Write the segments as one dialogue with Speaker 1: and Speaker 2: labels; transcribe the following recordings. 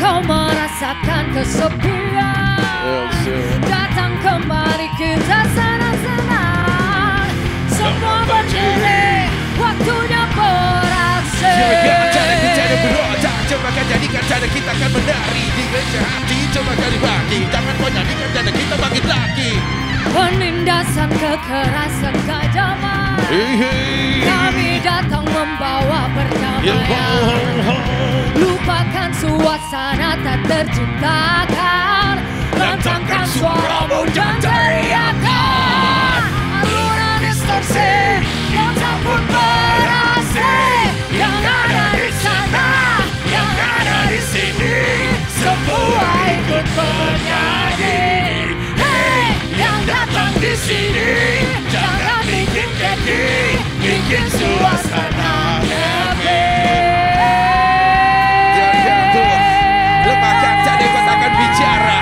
Speaker 1: kau merasakan kesepian, datang kembali kita senang-senang. Semua berdiri, waktunya beraksi.
Speaker 2: Jangan cara kita ada berontak, coba kan jadikan cara kita akan menari. Di gereja hati, coba kan dibagi. Jangan kau jadikan cara kita bangkit lagi.
Speaker 1: Penindasan kekerasan kejaman, kami datang membawa perdamaian. Lupakan suasana tak terciptakan, lantangkan suaramu dan teriakan. Alunan distorsi yang tak pun berhasil, yang ada di sana, yang ada di sini, semua ikut bernyanyi. Hey, yang datang di sini, jangan bikin keki, bikin suasana happy.
Speaker 2: Lemahkan jadi kau takkan bicara,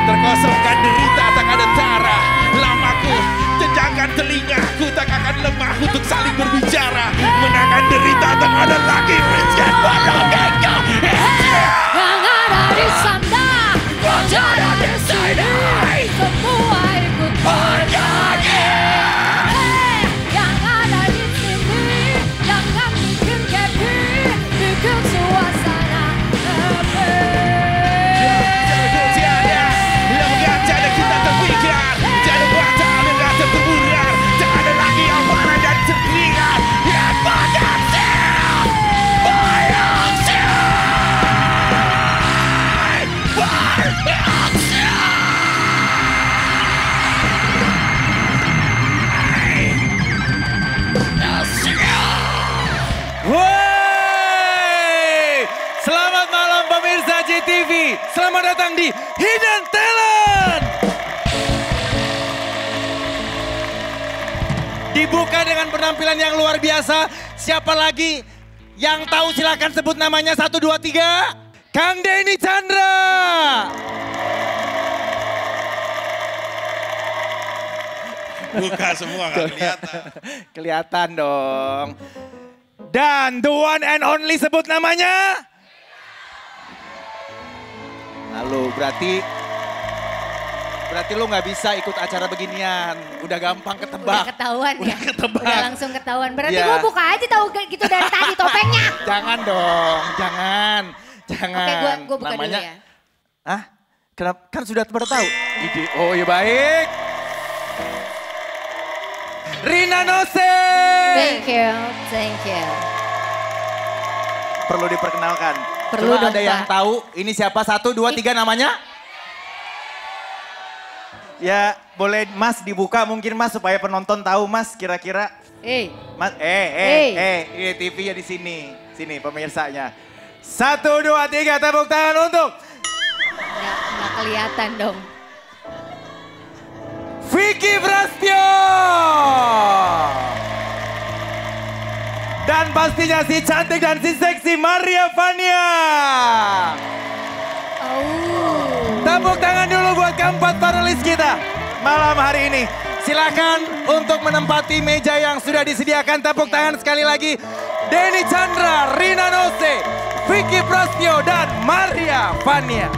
Speaker 2: terkosongkan derita tak ada tara. Lamaku, jenjangkan telingaku tak akan lemah untuk saling berbicara. Menangkan derita tak ada lagi Christian Wadogeka.
Speaker 1: Yang ada di sana, yang ada di sini, semua ikut bernyanyi. Hey, yang ada di sini, jangan bikin keki, bikin suasana happy.
Speaker 2: Lemahkan jadi kita terpikir, jadi wadah dan rasa terburar. Tak ada lagi amarah dan teriak. Yang badan siap, bayang siap, bayang siap.
Speaker 3: Wey! Selamat malam pemirsa JTV. Selamat datang di Hidden Talent. Dibuka dengan penampilan yang luar biasa. Siapa lagi yang tahu silakan sebut namanya 1, 2, 3. Kang Denny Chandra.
Speaker 2: Buka semua nggak kelihatan.
Speaker 3: Kelihatan dong. Dan the one and only sebut namanya. Lalu berarti lu nggak bisa ikut acara beginian. Udah gampang ketebak.
Speaker 1: Udah ketahuan ya?
Speaker 3: Ketebak.
Speaker 1: Udah langsung ketahuan. Berarti
Speaker 3: Iya.
Speaker 1: gua buka aja tahu gitu dari tadi topengnya.
Speaker 3: Jangan dong, jangan.
Speaker 1: Oke, gua buka dulu ya.
Speaker 3: Hah? Kenapa? Kan sudah pada tahu. Ide. Oh ya baik. Rina Nose.
Speaker 1: Thank you, thank you.
Speaker 3: Perlu diperkenalkan.
Speaker 1: Perlu
Speaker 3: Coba
Speaker 1: dong,
Speaker 3: ada yang
Speaker 1: Pak.
Speaker 3: tahu ini siapa? 1, 2, 3 namanya? Ya boleh Mas dibuka mungkin Mas supaya penonton tahu Mas kira-kira. Mas, ini TV ya di sini. Sini pemirsanya. 1, 2, 3 tepuk tangan untuk
Speaker 1: Nggak kelihatan dong.
Speaker 3: Vicky Prastio. Dan pastinya si cantik dan si seksi Maria Vania.
Speaker 1: Oh.
Speaker 3: Tepuk tangan dulu buat keempat panelis kita malam hari ini. Silakan untuk menempati meja yang sudah disediakan. Tepuk tangan sekali lagi. Denny Chandra, Rina Nose, Vicky Prastio, dan Maria Vania.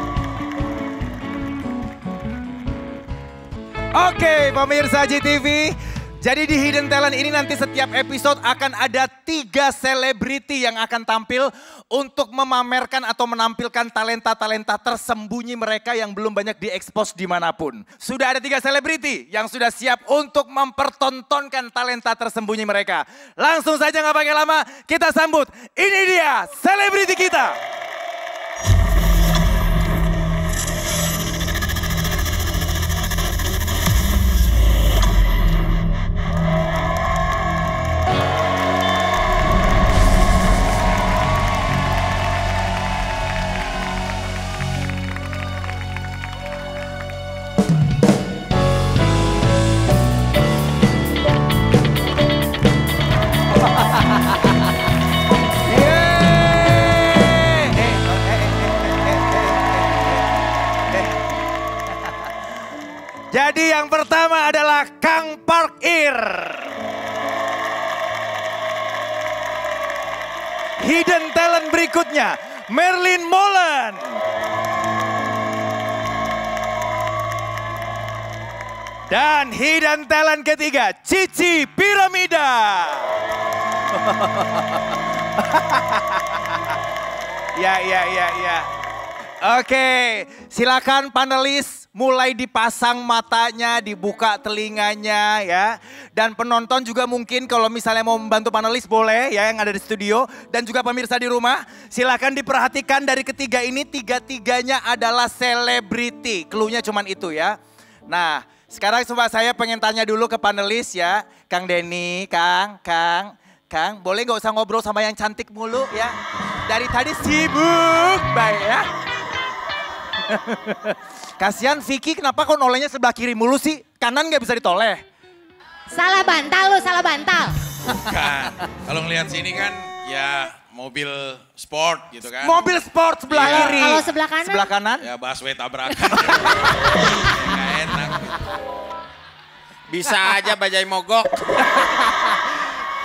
Speaker 3: Oke, pemirsa JTV. Jadi di Hidden Talent ini nanti setiap episode akan ada 3 selebriti yang akan tampil untuk memamerkan atau menampilkan talenta-talenta tersembunyi mereka yang belum banyak diekspos dimanapun. Sudah ada 3 selebriti yang sudah siap untuk mempertontonkan talenta tersembunyi mereka. Langsung saja nggak pakai lama, kita sambut. Ini dia selebriti kita. Jadi yang pertama adalah Kang Parkir. Hidden Talent berikutnya Merlin Molen. Dan hidden talent ketiga, Cici Piramida. Ya. Oke, silakan panelis mulai dipasang matanya, dibuka telinganya ya. Dan penonton juga mungkin kalau misalnya mau membantu panelis boleh ya yang ada di studio. Dan juga pemirsa di rumah, silakan diperhatikan dari ketiga ini, tiga-tiganya adalah selebriti. Cluenya cuman itu ya. Nah, sekarang coba saya pengen tanya dulu ke panelis ya. Kang Denny, Kang, boleh gak usah ngobrol sama yang cantik mulu ya. Dari tadi sibuk, baik ya. Kasihan Vicky, kenapa kok nolehnya sebelah kiri mulu sih? Kanan gak bisa ditoleh?
Speaker 1: Salah bantal lu, salah bantal.
Speaker 2: Bukan, kalau ngelihat sini kan ya mobil sport gitu kan.
Speaker 3: Mobil sport sebelah
Speaker 2: Iya.
Speaker 3: kiri.
Speaker 1: Kalau sebelah kanan?
Speaker 3: Sebelah kanan?
Speaker 2: Ya busway tabrakan. Gak enak.
Speaker 4: Bisa aja bajai mogok.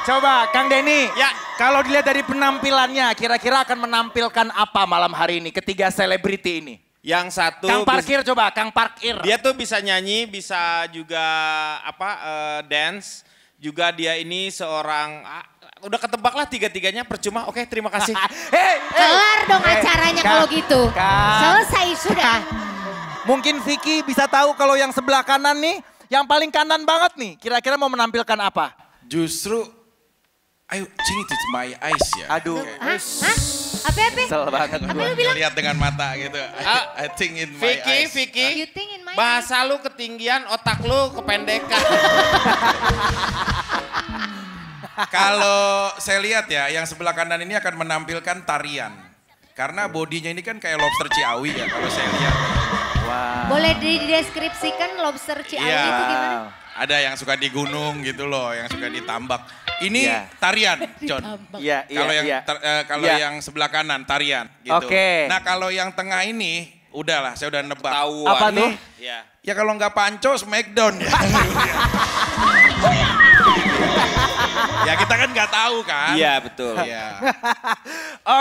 Speaker 3: Coba Kang Denny,
Speaker 4: Ya.
Speaker 3: kalau dilihat dari penampilannya, kira-kira akan menampilkan apa malam hari ini ketiga selebriti ini?
Speaker 4: Yang satu
Speaker 3: Kang Parkir coba, Kang Parkir.
Speaker 4: dia tuh bisa nyanyi, bisa juga dance. Juga dia ini seorang udah ketebak lah tiga-tiganya percuma. Oke, terima kasih.
Speaker 1: Kelar dong acaranya
Speaker 3: Kang,
Speaker 1: kalau gitu.
Speaker 3: Kang.
Speaker 1: Selesai sudah.
Speaker 3: Mungkin Vicky bisa tahu kalau yang sebelah kanan nih, yang paling kanan banget nih, kira-kira mau menampilkan apa?
Speaker 2: Justru, ayo change it my eyes ya.
Speaker 3: Aduh.
Speaker 1: Hah? Apa?
Speaker 3: Kesel banget gue.
Speaker 2: Lihat dengan mata gitu. I think in my eyes.
Speaker 4: Vicky,
Speaker 1: You think in my
Speaker 4: bahasa lu ketinggian, otak lu kependekan.
Speaker 2: Kalau saya lihat ya, yang sebelah kanan ini akan menampilkan tarian. Karena bodinya ini kan kayak lobster Ciawi ya kalau saya lihat.
Speaker 1: Boleh dideskripsikan lobster Ciawi
Speaker 2: Iya.
Speaker 1: itu gimana?
Speaker 2: Ada yang suka di gunung gitu loh, yang suka ditambak. Ini
Speaker 3: Iya.
Speaker 2: tarian, John.
Speaker 3: Iya,
Speaker 2: Kalau yang
Speaker 3: iya.
Speaker 2: kalau
Speaker 3: Iya.
Speaker 2: yang sebelah kanan tarian gitu.
Speaker 3: Oke.
Speaker 2: Nah, kalau yang tengah ini udahlah saya udah nebak.
Speaker 4: Tahuan.
Speaker 3: Apa tuh?
Speaker 4: Ya.
Speaker 2: Ya kalau nggak Panco Smackdown. Ya kita kan nggak tahu kan.
Speaker 4: Iya, betul.
Speaker 2: Iya.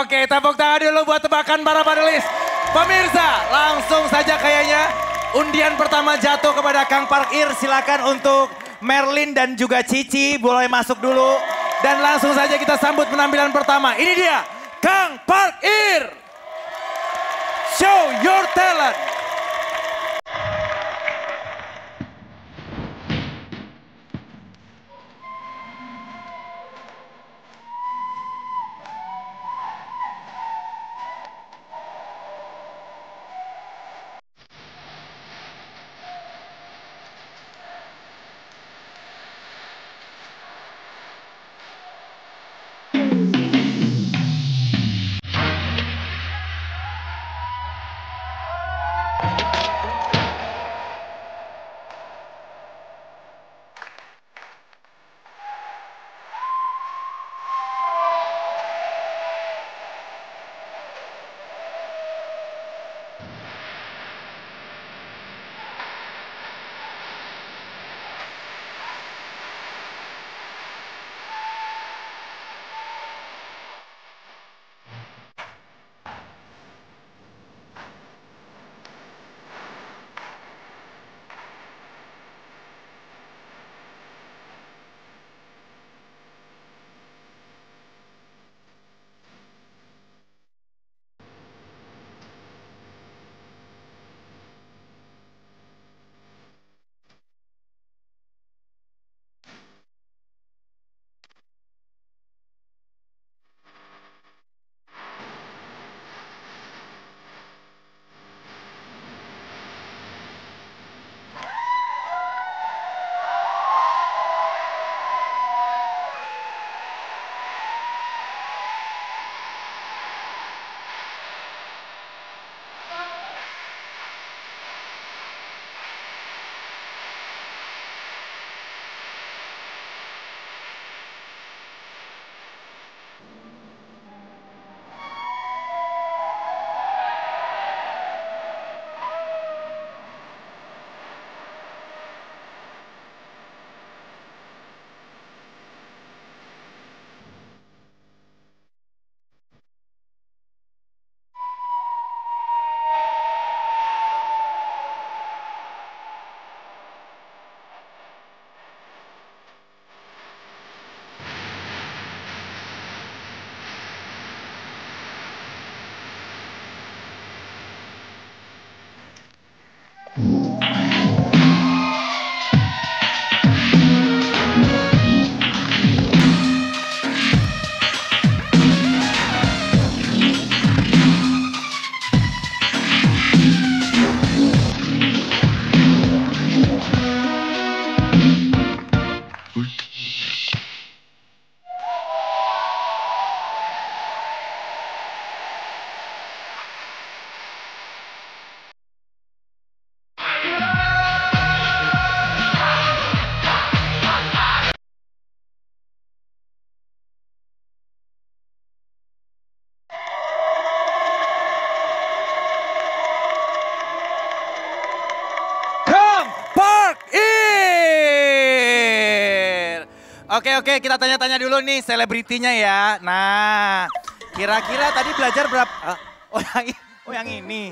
Speaker 3: Oke, tepuk tangan dulu buat tebakan para panelis. Pemirsa, langsung saja kayaknya undian pertama jatuh kepada Kang Parkir. Silakan untuk Merlin dan juga Cici boleh masuk dulu. Dan langsung saja kita sambut penampilan pertama. Ini dia, Kang Parkir. Show your talent. Oke, kita tanya-tanya dulu nih selebritinya ya. Nah, kira-kira tadi belajar berapa? Oh yang ini.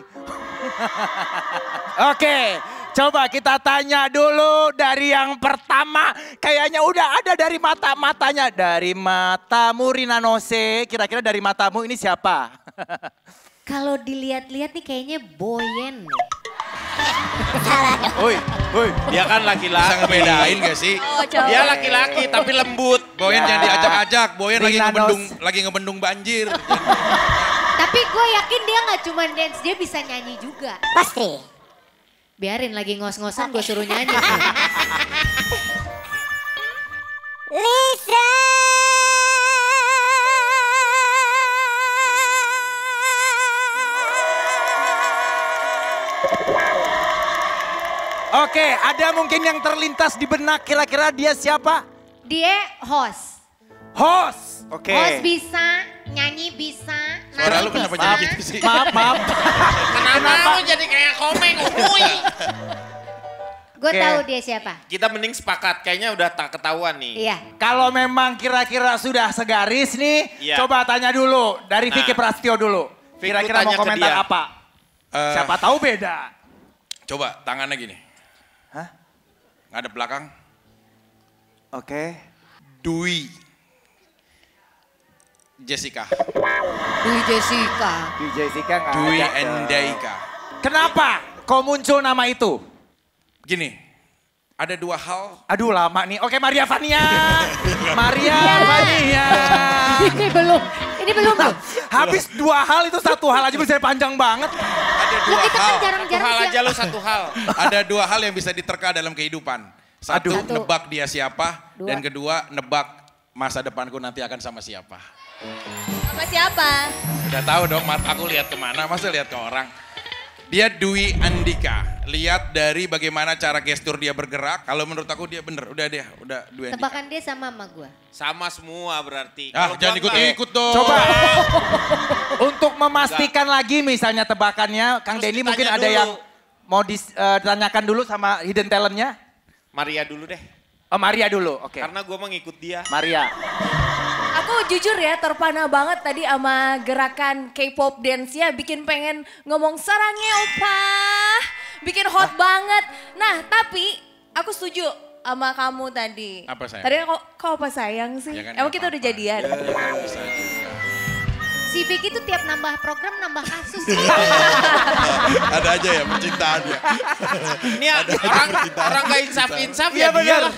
Speaker 3: Oke, coba kita tanya dulu dari yang pertama. Kayaknya udah ada dari matanya. Dari matamu Rina Nose, kira-kira dari matamu ini siapa?
Speaker 1: Kalau dilihat-lihat nih kayaknya Boyen nih.
Speaker 3: Woi.
Speaker 4: Dia kan laki-laki.
Speaker 2: Bisa ngebedain gak sih?
Speaker 4: Dia laki-laki tapi lembut.
Speaker 2: Boyen
Speaker 3: Ya.
Speaker 2: jangan diajak-ajak. Boyen
Speaker 3: Rina
Speaker 2: lagi ngebendung banjir.
Speaker 1: Tapi gue yakin dia nggak cuma dance, dia bisa nyanyi juga.
Speaker 5: Pasti.
Speaker 1: Biarin lagi ngos-ngosan gue suruh nyanyi.
Speaker 5: Lisa.
Speaker 3: Oke, ada mungkin yang terlintas di benak kira-kira dia siapa?
Speaker 1: Dia host.
Speaker 3: Host. Oke.
Speaker 1: Host bisa, nyanyi bisa.
Speaker 2: Suara lu
Speaker 1: nari
Speaker 2: kenapa
Speaker 1: bisa.
Speaker 2: jadi gitu sih?
Speaker 3: Maaf.
Speaker 4: Kenapa lu jadi kayak komeng?
Speaker 1: Gue
Speaker 3: Oke.
Speaker 1: tahu dia siapa.
Speaker 4: Kita mending sepakat, kayaknya udah tak ketahuan nih.
Speaker 1: Iya.
Speaker 3: Kalau memang kira-kira sudah segaris nih,
Speaker 4: Iya.
Speaker 3: coba tanya dulu dari
Speaker 4: Nah.
Speaker 3: Vicky Prasetyo dulu.
Speaker 4: Vicky,
Speaker 3: Kira-kira
Speaker 4: lu
Speaker 3: mau
Speaker 4: tanya ke
Speaker 3: komentar
Speaker 4: dia.
Speaker 3: apa? Siapa tahu beda.
Speaker 2: Coba tangannya gini.
Speaker 3: Hah?
Speaker 2: Ngadep belakang.
Speaker 3: Oke.
Speaker 2: Dwi. Jessica.
Speaker 1: Dwi Jessica.
Speaker 3: Di Jessica nggak
Speaker 2: Dwi
Speaker 3: ada.
Speaker 2: Endaika.
Speaker 3: Kenapa kok muncul nama itu?
Speaker 2: Gini, ada dua hal.
Speaker 3: Aduh lama nih. Oke Maria Vania. Maria Vania.
Speaker 1: Ini belum tuh.
Speaker 3: Habis dua hal itu satu hal aja bisa panjang banget.
Speaker 2: Ada
Speaker 1: Loh,
Speaker 2: dua
Speaker 1: kita kan
Speaker 2: hal.
Speaker 4: Satu
Speaker 1: jarang-jarang
Speaker 4: hal
Speaker 1: sih.
Speaker 4: aja lu, satu hal.
Speaker 2: Ada dua hal yang bisa diterka dalam kehidupan. Satu,
Speaker 3: Aduh.
Speaker 2: nebak dia siapa.
Speaker 1: Dua.
Speaker 2: Dan kedua, nebak masa depanku nanti akan sama siapa.
Speaker 5: Sama siapa?
Speaker 2: Udah tahu dong, aku lihat kemana, masa lihat ke orang. Dia Dwi Andika. Lihat dari bagaimana cara gestur dia bergerak. Kalau menurut aku dia bener, udah Dwi Andika.
Speaker 1: Tebakan dia sama gue.
Speaker 4: Sama semua berarti.
Speaker 2: Ah,
Speaker 4: Kalau
Speaker 2: jangan
Speaker 4: gua enggak.
Speaker 2: ikut-ikut dong.
Speaker 3: Coba untuk memastikan lagi misalnya tebakannya, Kang
Speaker 4: Terus
Speaker 3: Denny mungkin
Speaker 4: ditanya
Speaker 3: ada
Speaker 4: dulu.
Speaker 3: yang mau ditanyakan dulu sama hidden talentnya.
Speaker 4: Maria dulu deh.
Speaker 3: Oh Maria dulu, oke.
Speaker 4: Karena gue mengikut dia.
Speaker 3: Maria.
Speaker 6: Aku jujur ya terpana banget tadi sama gerakan K-pop dance-nya bikin pengen ngomong sarangnya opa. Bikin hot banget. Nah tapi aku setuju sama kamu tadi.
Speaker 2: Apa sayang?
Speaker 6: Tadi kok apa sayang sih?
Speaker 2: Ya kan,
Speaker 6: Emang
Speaker 2: nggak
Speaker 6: kita udah
Speaker 2: apa-apa.
Speaker 6: jadian?
Speaker 2: Ya kan bisa juga.
Speaker 1: Si Vicky tuh tiap nambah program nambah kasus.
Speaker 2: Ada aja ya percintaannya.
Speaker 4: Ini orang gak insaf-insaf
Speaker 3: Iya
Speaker 4: ya dia
Speaker 3: benar.
Speaker 4: lah.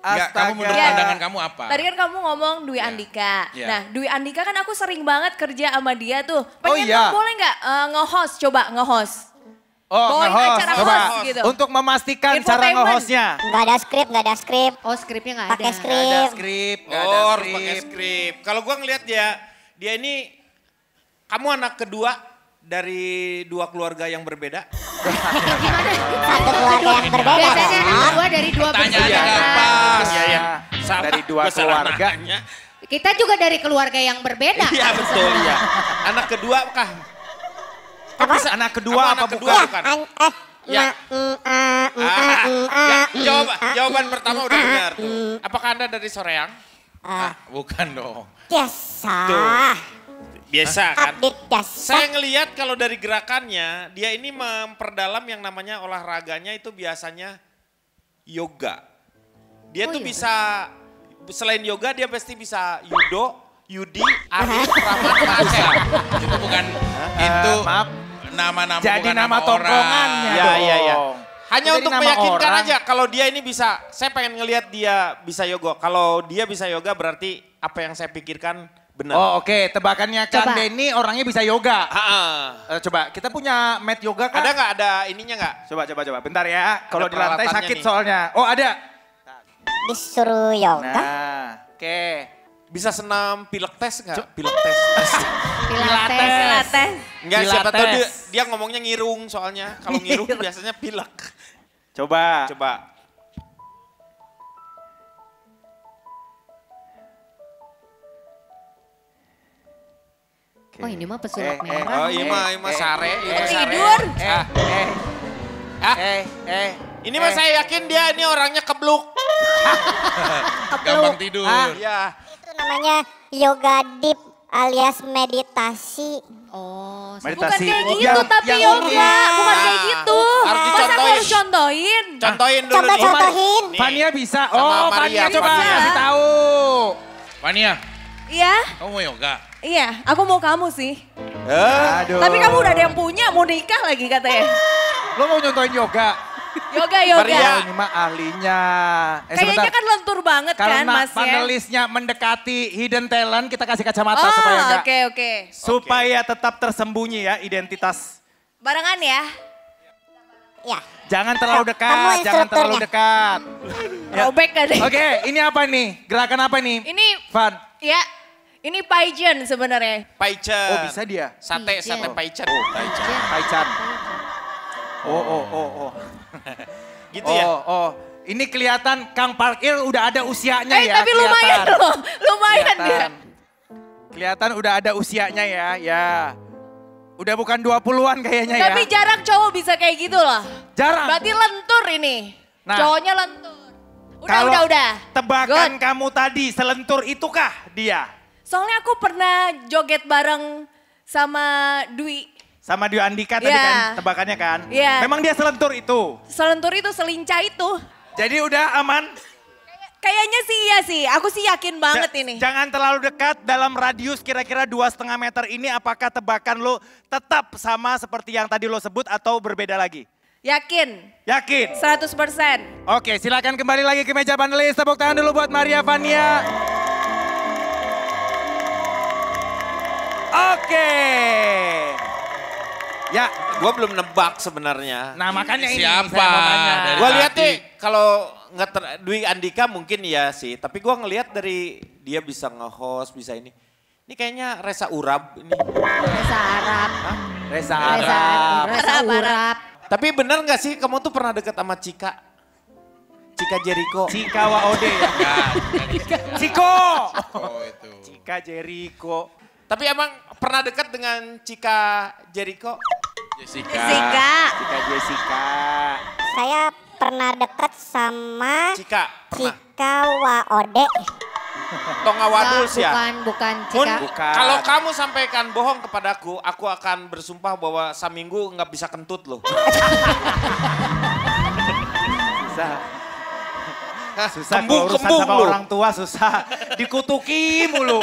Speaker 2: Enggak, kamu menurut
Speaker 6: Iya.
Speaker 2: pandangan kamu apa?
Speaker 6: Tadi kan kamu ngomong Dwi Andika.
Speaker 2: Iya.
Speaker 6: Nah Dwi Andika kan aku sering banget kerja sama dia tuh. Pengen
Speaker 3: iya.
Speaker 6: dong, boleh nggak nge-host? Coba nge-host.
Speaker 3: Oh
Speaker 6: Bawain
Speaker 3: nge-host.
Speaker 6: acara
Speaker 3: Coba
Speaker 6: host gitu.
Speaker 3: untuk memastikan cara
Speaker 6: Infotainment.
Speaker 3: nge-hostnya.
Speaker 5: Nggak ada skrip.
Speaker 1: Oh skripnya nggak ada.
Speaker 5: Pakai
Speaker 3: Gak ada
Speaker 5: skrip.
Speaker 3: skrip, gak ada
Speaker 4: Oh, harus pakai
Speaker 3: skrip.
Speaker 4: skrip. Kalau gue ngelihat dia ini, kamu anak kedua dari dua keluarga yang berbeda.
Speaker 5: Satu keluarga yang berbeda.
Speaker 1: Biasanya
Speaker 5: dong.
Speaker 1: dua dari dua
Speaker 2: Pertanyaannya
Speaker 1: bersaudara.
Speaker 2: nggak pas.
Speaker 4: Iya, iya. Sama,
Speaker 3: Dari dua
Speaker 4: gua salah
Speaker 3: keluarga.
Speaker 4: nanya.
Speaker 1: Kita juga dari keluarga yang berbeda.
Speaker 4: Iya betul ya. Anak kedua kah?
Speaker 5: Apa?
Speaker 3: Anak kedua
Speaker 4: Kamu
Speaker 3: apa
Speaker 4: anak
Speaker 3: bukan?
Speaker 4: kedua bukan? Ya. Ya, jawaban pertama udah benar tuh. Apakah Anda dari Soreang?
Speaker 2: Bukan dong.
Speaker 5: Jasa.
Speaker 4: Biasa kan?
Speaker 5: Update jasa.
Speaker 4: Saya ngelihat kalau dari gerakannya, dia ini memperdalam yang namanya olahraganya itu biasanya yoga. Dia
Speaker 1: Oh,
Speaker 4: tuh
Speaker 1: iya.
Speaker 4: bisa, selain yoga dia pasti bisa judo, Yudi, Arif, Rahman, Masa.
Speaker 2: Itu bukan itu
Speaker 3: Maaf.
Speaker 2: nama-nama
Speaker 3: Jadi
Speaker 2: bukan
Speaker 3: nama
Speaker 2: orang.
Speaker 3: tongkrongannya
Speaker 4: Ya,
Speaker 3: dong.
Speaker 4: iya, iya. Hanya
Speaker 3: Jadi
Speaker 4: untuk
Speaker 3: nama
Speaker 4: meyakinkan
Speaker 3: orang.
Speaker 4: aja kalau dia ini bisa, saya pengen ngelihat dia bisa yoga. Kalau dia bisa yoga berarti apa yang saya pikirkan benar.
Speaker 3: Oh oke, tebakannya Kang
Speaker 1: Coba.
Speaker 3: Denny orangnya bisa yoga.
Speaker 4: Ah,
Speaker 3: Coba, kita punya mat yoga kan?
Speaker 4: ada nggak ada ininya nggak?
Speaker 3: Coba. Bentar ya, kalau di lantai
Speaker 4: peralatannya
Speaker 3: sakit
Speaker 4: nih.
Speaker 3: soalnya. Oh ada.
Speaker 5: Disuruh yoga.
Speaker 3: Nah, oke.
Speaker 4: Bisa senam pilek tes nggak? Pilek tes.
Speaker 1: Pilates.
Speaker 6: Pilates.
Speaker 4: Enggak, siapa tahu
Speaker 3: Pilates.
Speaker 4: dia ngomongnya ngirung soalnya. Kalau ngirung biasanya pilek.
Speaker 3: Coba.
Speaker 4: Coba.
Speaker 1: Oh ini mah pesulap
Speaker 3: Eh,
Speaker 1: merah.
Speaker 4: Oh iya mah sare. Iya mah sare.
Speaker 6: Tidur.
Speaker 4: Ah,
Speaker 3: Eh.
Speaker 4: ini mah saya yakin dia ini orangnya kebluk.
Speaker 2: Gampang tidur.
Speaker 4: Iya.
Speaker 5: Itu namanya yoga deep alias meditasi.
Speaker 1: Oh,
Speaker 6: Bukan
Speaker 3: Meditasi.
Speaker 6: kayak
Speaker 3: Oh,
Speaker 6: gitu
Speaker 3: yang-
Speaker 6: tapi
Speaker 3: yang
Speaker 6: yoga. Bukan kayak
Speaker 4: Nah,
Speaker 6: gitu.
Speaker 4: harus
Speaker 6: Masa aku
Speaker 4: dicontohin.
Speaker 6: harus contohin?
Speaker 4: Contohin dulu
Speaker 5: Coba
Speaker 4: nih.
Speaker 5: contohin.
Speaker 4: Nih.
Speaker 3: Fania bisa.
Speaker 4: Sama
Speaker 3: Oh,
Speaker 4: Maria,
Speaker 3: Fania coba
Speaker 4: Fania.
Speaker 3: kasih tahu.
Speaker 2: Fania,
Speaker 6: Iya,
Speaker 2: kamu mau yoga?
Speaker 6: iya. Aku mau kamu sih.
Speaker 3: Aduh.
Speaker 6: Tapi kamu udah ada yang punya, mau nikah lagi katanya.
Speaker 3: Lo mau nyontohin yoga?
Speaker 6: Yoga.
Speaker 4: Maria.
Speaker 3: Oh, ini mah ahlinya.
Speaker 6: Kayaknya kan lentur banget kan
Speaker 3: Karena
Speaker 6: Mas ya.
Speaker 3: panelisnya mendekati hidden talent, kita kasih kacamata
Speaker 6: Oh,
Speaker 3: supaya enggak.
Speaker 6: oke.
Speaker 3: Supaya tetap tersembunyi ya identitas.
Speaker 6: Barengan ya.
Speaker 5: Ya.
Speaker 3: Jangan terlalu
Speaker 5: Kamu
Speaker 3: dekat, jangan terlalu
Speaker 5: instrukturnya.
Speaker 3: dekat. Ya.
Speaker 6: Robek kan deh.
Speaker 3: Oke, ini apa nih? Gerakan apa nih?
Speaker 6: Ini,
Speaker 3: Van.
Speaker 6: ya, ini Paijen sebenarnya.
Speaker 4: Paicen.
Speaker 3: Oh, bisa dia.
Speaker 4: Sate
Speaker 1: Paicen.
Speaker 4: paicen.
Speaker 3: Taichan. Oh.
Speaker 4: Gitu ya.
Speaker 3: Oh. Ini kelihatan Kang Parkir udah ada usianya ya.
Speaker 6: Tapi lumayan
Speaker 3: kelihatan.
Speaker 6: loh. Lumayan dia.
Speaker 3: Kelihatan. Kelihatan udah ada usianya ya. Udah bukan 20-an kayaknya ya.
Speaker 6: Tapi jarang cowok bisa kayak gitu loh.
Speaker 3: Jarang.
Speaker 6: Berarti lentur ini.
Speaker 3: Nah.
Speaker 6: Cowoknya lentur.
Speaker 3: Kalau
Speaker 6: Udah.
Speaker 3: tebakan
Speaker 6: Good.
Speaker 3: kamu tadi selentur itukah dia?
Speaker 6: Soalnya aku pernah joget bareng sama Dwi.
Speaker 3: Sama Dio Andika tadi
Speaker 6: Iya.
Speaker 3: kan tebakannya kan?
Speaker 6: Iya.
Speaker 3: Memang dia selentur itu.
Speaker 6: Selentur itu, selincah itu.
Speaker 3: Jadi udah aman.
Speaker 6: Kayaknya sih iya sih. Aku sih yakin banget ini.
Speaker 3: Jangan terlalu dekat dalam radius kira-kira 2,5 meter ini apakah tebakan lo tetap sama seperti yang tadi lo sebut atau berbeda lagi?
Speaker 6: Yakin.
Speaker 3: Yakin?
Speaker 6: 100%.
Speaker 3: Oke, silakan kembali lagi ke meja panelis. Tepuk tangan dulu buat Maria Vania. Oke. Ya,
Speaker 4: Gue belum nebak sebenarnya.
Speaker 3: nah makanya ini
Speaker 2: Siapa?
Speaker 3: saya mau tanya.
Speaker 2: Dari
Speaker 4: Gue
Speaker 2: tadi.
Speaker 4: lihat nih kalau Dwi Andika mungkin iya sih. Tapi gue ngelihat dari dia bisa nge-host, bisa ini. Ini kayaknya Reza Urab ini.
Speaker 1: Reza Arab.
Speaker 3: Reza
Speaker 1: Reza
Speaker 3: Arab.
Speaker 1: Reza Urab.
Speaker 4: Tapi bener gak sih kamu tuh pernah deket sama Cika? Cika Jericho.
Speaker 3: Cika Waode ya.
Speaker 2: Enggak.
Speaker 3: Ciko.
Speaker 2: Oh itu.
Speaker 3: Cika Jericho.
Speaker 4: Tapi emang pernah dekat dengan Cika Jericho?
Speaker 2: Jessica.
Speaker 6: Jessica.
Speaker 3: Cika Jessica.
Speaker 5: Saya pernah dekat sama
Speaker 4: Cika, pernah.
Speaker 5: Cika Waode.
Speaker 4: Tonga Wadul sih ya.
Speaker 1: Bukan
Speaker 4: Mun,
Speaker 1: Cika.
Speaker 3: Bukan.
Speaker 4: kalau kamu sampaikan bohong kepadaku, aku akan bersumpah bahwa seminggu nggak bisa kentut loh.
Speaker 3: Susah. Susah
Speaker 4: Kembung,
Speaker 3: kalau urusan
Speaker 4: kembung
Speaker 3: sama
Speaker 4: lu.
Speaker 3: orang tua susah. Dikutuki mulu.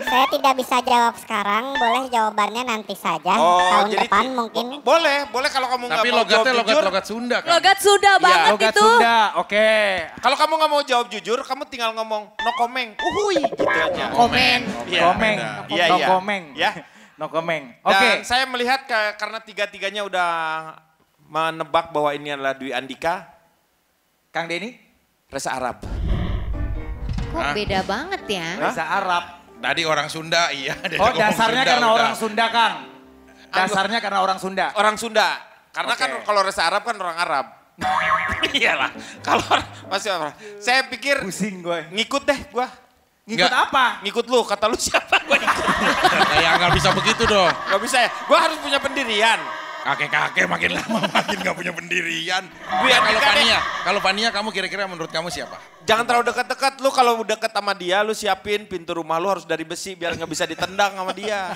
Speaker 5: Saya tidak bisa jawab sekarang, boleh jawabannya nanti saja.
Speaker 4: Oh,
Speaker 5: Tahun
Speaker 4: jadi
Speaker 5: depan mungkin.
Speaker 4: Boleh kalau kamu nggak
Speaker 2: Tapi
Speaker 4: mau jawab
Speaker 2: logatnya
Speaker 4: jujur.
Speaker 2: logat Sunda kan?
Speaker 6: Logat Sunda banget
Speaker 3: Logat
Speaker 6: itu.
Speaker 3: Sunda, oke.
Speaker 4: Kalau kamu nggak mau jawab jujur, kamu tinggal ngomong no komeng, uhui gitu aja.
Speaker 1: Komen.
Speaker 4: Iya.
Speaker 3: Komeng.
Speaker 4: Iya,
Speaker 3: No
Speaker 4: iya.
Speaker 3: komeng.
Speaker 4: Ya.
Speaker 3: No komeng.
Speaker 4: Dan
Speaker 3: Oke.
Speaker 4: saya melihat karena tiga-tiganya udah menebak bahwa ini adalah Dwi Andika,
Speaker 3: Kang Denny,
Speaker 4: Reza Arab.
Speaker 1: Kok beda banget ya?
Speaker 3: Reza Arab.
Speaker 2: Tadi orang Sunda, iya. Dia
Speaker 3: Oh
Speaker 2: ngomong
Speaker 3: dasarnya
Speaker 2: Sunda,
Speaker 3: karena
Speaker 2: udah.
Speaker 3: orang Sunda Kang. Dasarnya karena orang Sunda.
Speaker 4: Orang Sunda. Karena kan
Speaker 3: Oke.
Speaker 4: kalau Reza Arab kan orang Arab. Iyalah. Kalau masih orang. Saya pikir
Speaker 3: Pusing gue.
Speaker 4: ngikut deh gua.
Speaker 3: Ngikut
Speaker 2: Nggak.
Speaker 3: apa?
Speaker 4: Ngikut lu, kata lu siapa gua ikut.
Speaker 2: Ya nggak bisa begitu dong.
Speaker 4: Gak bisa ya. Gua harus punya pendirian.
Speaker 2: Kakek-kakek makin lama makin nggak punya pendirian.
Speaker 4: Dwi
Speaker 2: Ya,
Speaker 4: Andika deh.
Speaker 2: kalau Fania kamu kira-kira menurut kamu siapa?
Speaker 4: Jangan terlalu dekat-dekat. Lu kalau deket sama dia, lu siapin pintu rumah lu harus dari besi biar nggak bisa ditendang sama dia.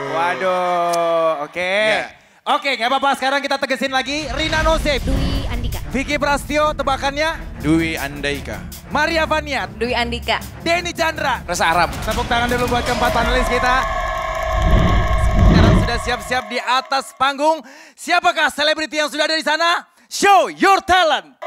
Speaker 3: Waduh, oke.
Speaker 2: Nggak.
Speaker 3: Oke, nggak apa-apa. Sekarang kita tegesin lagi. Rina Nosip,
Speaker 1: Dwi Andika.
Speaker 3: Vicky Prastio, tebakannya.
Speaker 2: Dwi Andaika.
Speaker 3: Maria Vaniat,
Speaker 6: Dwi Andika.
Speaker 3: Denny Chandra.
Speaker 4: Reza Arab.
Speaker 3: Tepuk tangan dulu buat keempat panelis kita. sudah siap-siap di atas panggung. Siapakah selebriti yang sudah ada di sana? Show your talent.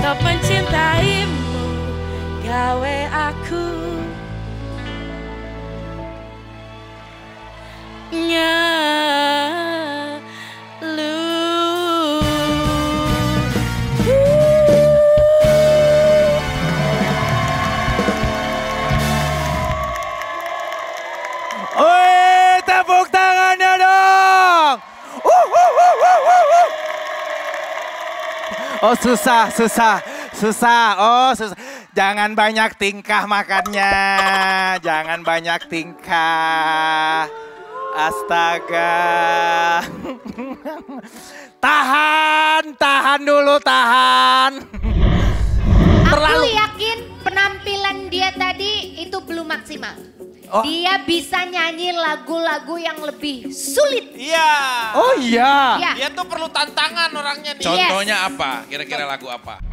Speaker 7: Stop mencintaimu, gawe aku nyalu.
Speaker 3: Oi, tepuk tangannya dong. Oh susah. Oh susah. Jangan banyak tingkah makannya. Jangan banyak tingkah. Astaga. Tahan dulu, tahan.
Speaker 1: Aku yakin penampilan dia tadi itu belum maksimal.
Speaker 3: Oh.
Speaker 1: Dia bisa nyanyi lagu-lagu yang lebih sulit.
Speaker 4: Iya.
Speaker 3: Oh iya.
Speaker 1: Ya.
Speaker 4: Dia tuh perlu tantangan orangnya nih.
Speaker 2: Contohnya apa? Kira-kira lagu apa?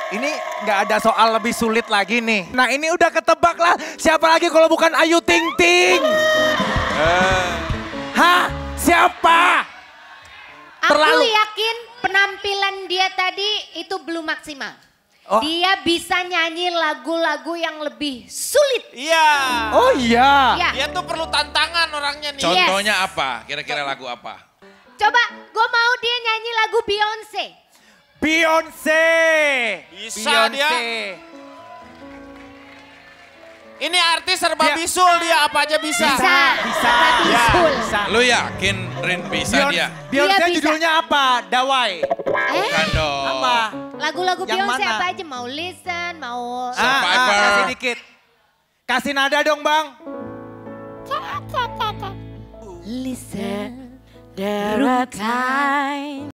Speaker 3: Ini nggak ada soal lebih sulit lagi nih. Nah ini udah ketebak lah. Siapa lagi kalau bukan Ayu Ting Ting? Hah? Siapa?
Speaker 1: Aku yakin penampilan dia tadi itu belum maksimal.
Speaker 3: Oh.
Speaker 1: Dia bisa nyanyi lagu-lagu yang lebih sulit.
Speaker 4: Iya.
Speaker 3: Oh iya.
Speaker 1: Ya.
Speaker 4: Dia tuh perlu tantangan orangnya nih.
Speaker 2: Contohnya apa? Kira-kira lagu apa?
Speaker 1: Coba gue mau dia nyanyi lagu Beyonce.
Speaker 3: Beyonce.
Speaker 4: Bisa dia. Ini artis serba
Speaker 3: Dia-
Speaker 4: bisul dia apa aja bisa.
Speaker 3: Bisa.
Speaker 1: Bisul.
Speaker 3: Bisa.
Speaker 2: Lu yakin Rin bisa dia?
Speaker 3: Beyonce
Speaker 1: Dia bisa.
Speaker 3: judulnya apa? Dawai.
Speaker 2: Bukan dong.
Speaker 3: Apa?
Speaker 1: Lagu-lagu
Speaker 3: Yang
Speaker 1: Beyonce
Speaker 3: mana?
Speaker 1: apa aja mau listen, mau...
Speaker 2: Survivor.
Speaker 3: Kasih dikit. Kasih nada dong Bang.
Speaker 1: Listen.
Speaker 7: There are times.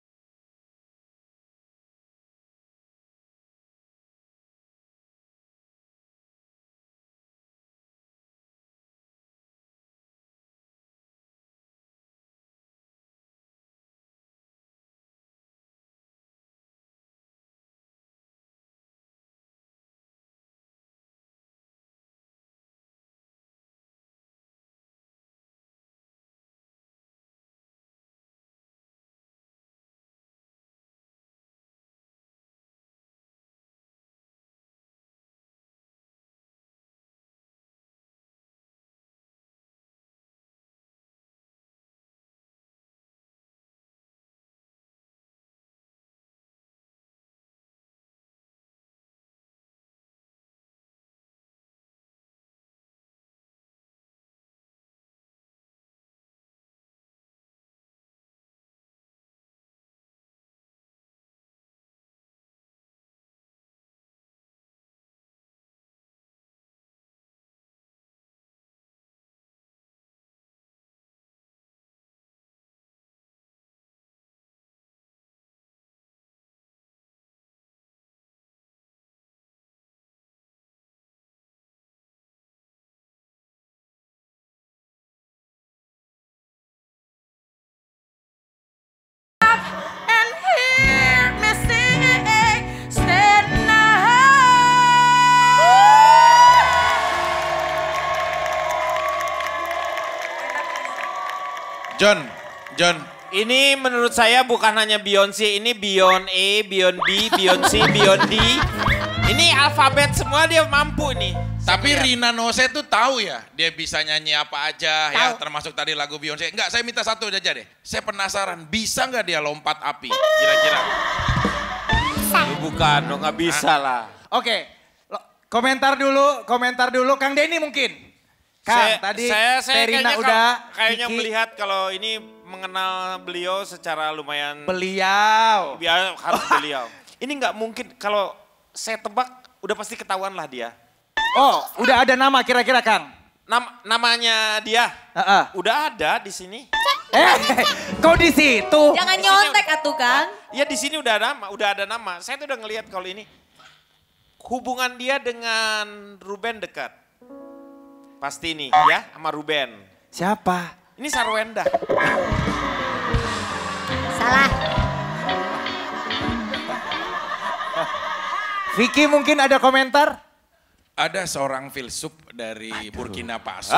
Speaker 7: And hear me sing, stand now.
Speaker 2: John.
Speaker 4: Ini menurut saya bukan hanya Beyonce, ini Beyond A, Beyond B, Beyond C, Beyond D. Ini alfabet semua dia mampu nih.
Speaker 2: Tapi
Speaker 4: Saya lihat.
Speaker 2: Rina Nose tuh tahu ya, dia bisa nyanyi apa aja ya,
Speaker 1: Tahu.
Speaker 2: termasuk tadi lagu Beyonce. Enggak, saya minta satu aja deh. Saya penasaran, bisa nggak dia lompat api? Kira-kira.
Speaker 4: Bukan, lo nggak bisa lah.
Speaker 3: Oke. Komentar dulu. Kang Denny mungkin. Kang, tadi
Speaker 4: saya
Speaker 3: Terina
Speaker 4: kayaknya
Speaker 3: udah.
Speaker 4: kayaknya
Speaker 3: Kiki,
Speaker 4: melihat kalau ini mengenal beliau secara lumayan.
Speaker 3: beliau.
Speaker 4: Ya, harus beliau. Ini nggak mungkin kalau saya tebak udah pasti ketahuan lah dia.
Speaker 3: Oh, udah ada nama kira-kira Kang?
Speaker 4: Namanya dia
Speaker 3: Heeh.
Speaker 4: udah ada di sini.
Speaker 3: Kok di situ?
Speaker 6: Jangan nyontek atuh Kang.
Speaker 4: Ya di sini udah ada nama. Saya tuh udah ngelihat kalau ini hubungan dia dengan Ruben dekat. Pasti nih ya sama Ruben.
Speaker 3: Siapa?
Speaker 4: Ini Sarwenda.
Speaker 1: Salah.
Speaker 3: Vicky mungkin ada komentar?
Speaker 2: Ada seorang filsuf dari Burkina Faso,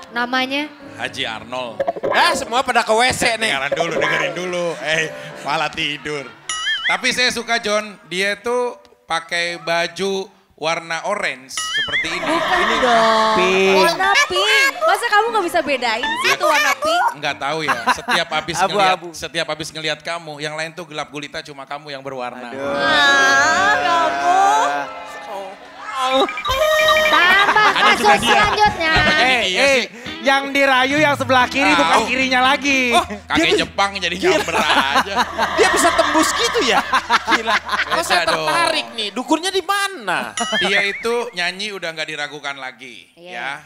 Speaker 1: Namanya?
Speaker 2: Haji Arnold.
Speaker 4: Semua pada ke WC nih.
Speaker 2: Dengerin dulu. Malah tidur. Tapi saya suka John, dia tuh pakai baju warna orange seperti ini.
Speaker 6: Bukan dong.
Speaker 3: Pink.
Speaker 6: Warna pink. Masa kamu gak bisa bedain sih itu warna pink?
Speaker 2: Enggak tahu ya,
Speaker 3: Abu-abu.
Speaker 2: setiap habis ngelihat kamu, yang lain tuh gelap gulita, cuma kamu yang berwarna.
Speaker 6: Kamu.
Speaker 1: Tambah kasus selanjutnya.
Speaker 2: Iya sih.
Speaker 3: Yang dirayu yang sebelah kiri
Speaker 2: Tahu.
Speaker 3: bukan kirinya lagi.
Speaker 2: Kakek Jepang jadi nyamber aja.
Speaker 4: Dia bisa tembus gitu ya? Gila. Kok saya
Speaker 2: Beda dong.
Speaker 4: tertarik nih, dukurnya di mana?
Speaker 2: Dia itu nyanyi udah nggak diragukan lagi,
Speaker 1: Iya.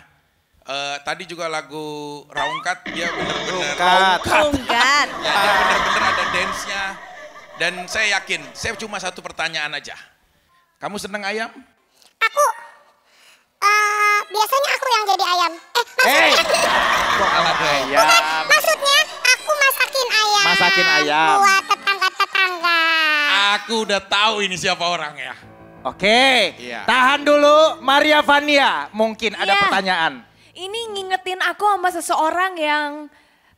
Speaker 2: ya. Tadi juga lagu Raungkat dia bener-bener
Speaker 6: Tunggat.
Speaker 2: ya, dia bener-bener ada dance-nya. Dan saya yakin, saya cuma satu pertanyaan aja. Kamu seneng ayam?
Speaker 5: Aku, biasanya aku yang jadi ayam. Maksudnya aku masakin ayam.
Speaker 3: Masakin ayam.
Speaker 5: Buat tetangga-tetangga.
Speaker 2: Aku udah tahu ini siapa orangnya.
Speaker 3: Oke,
Speaker 2: Iya.
Speaker 3: tahan dulu Maria Vania. Mungkin ada
Speaker 6: Iya.
Speaker 3: pertanyaan.
Speaker 6: Ini ngingetin aku sama seseorang yang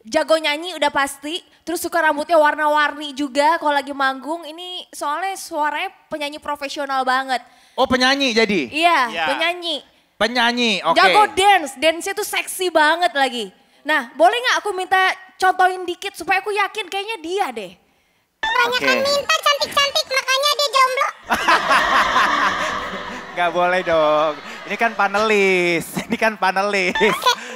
Speaker 6: jago nyanyi udah pasti. Terus suka rambutnya warna-warni juga kalau lagi manggung. Ini soalnya suaranya penyanyi profesional banget.
Speaker 3: Oh penyanyi jadi?
Speaker 6: Iya,
Speaker 4: Iya.
Speaker 6: penyanyi.
Speaker 3: Penyanyi, oke.
Speaker 6: Jago dance-nya tuh seksi banget lagi. Nah boleh gak aku minta contohin dikit supaya aku yakin kayaknya dia deh.
Speaker 5: Kebanyakan minta cantik-cantik makanya dia jomblo.
Speaker 3: Gak boleh dong. Ini kan panelis.
Speaker 5: Bu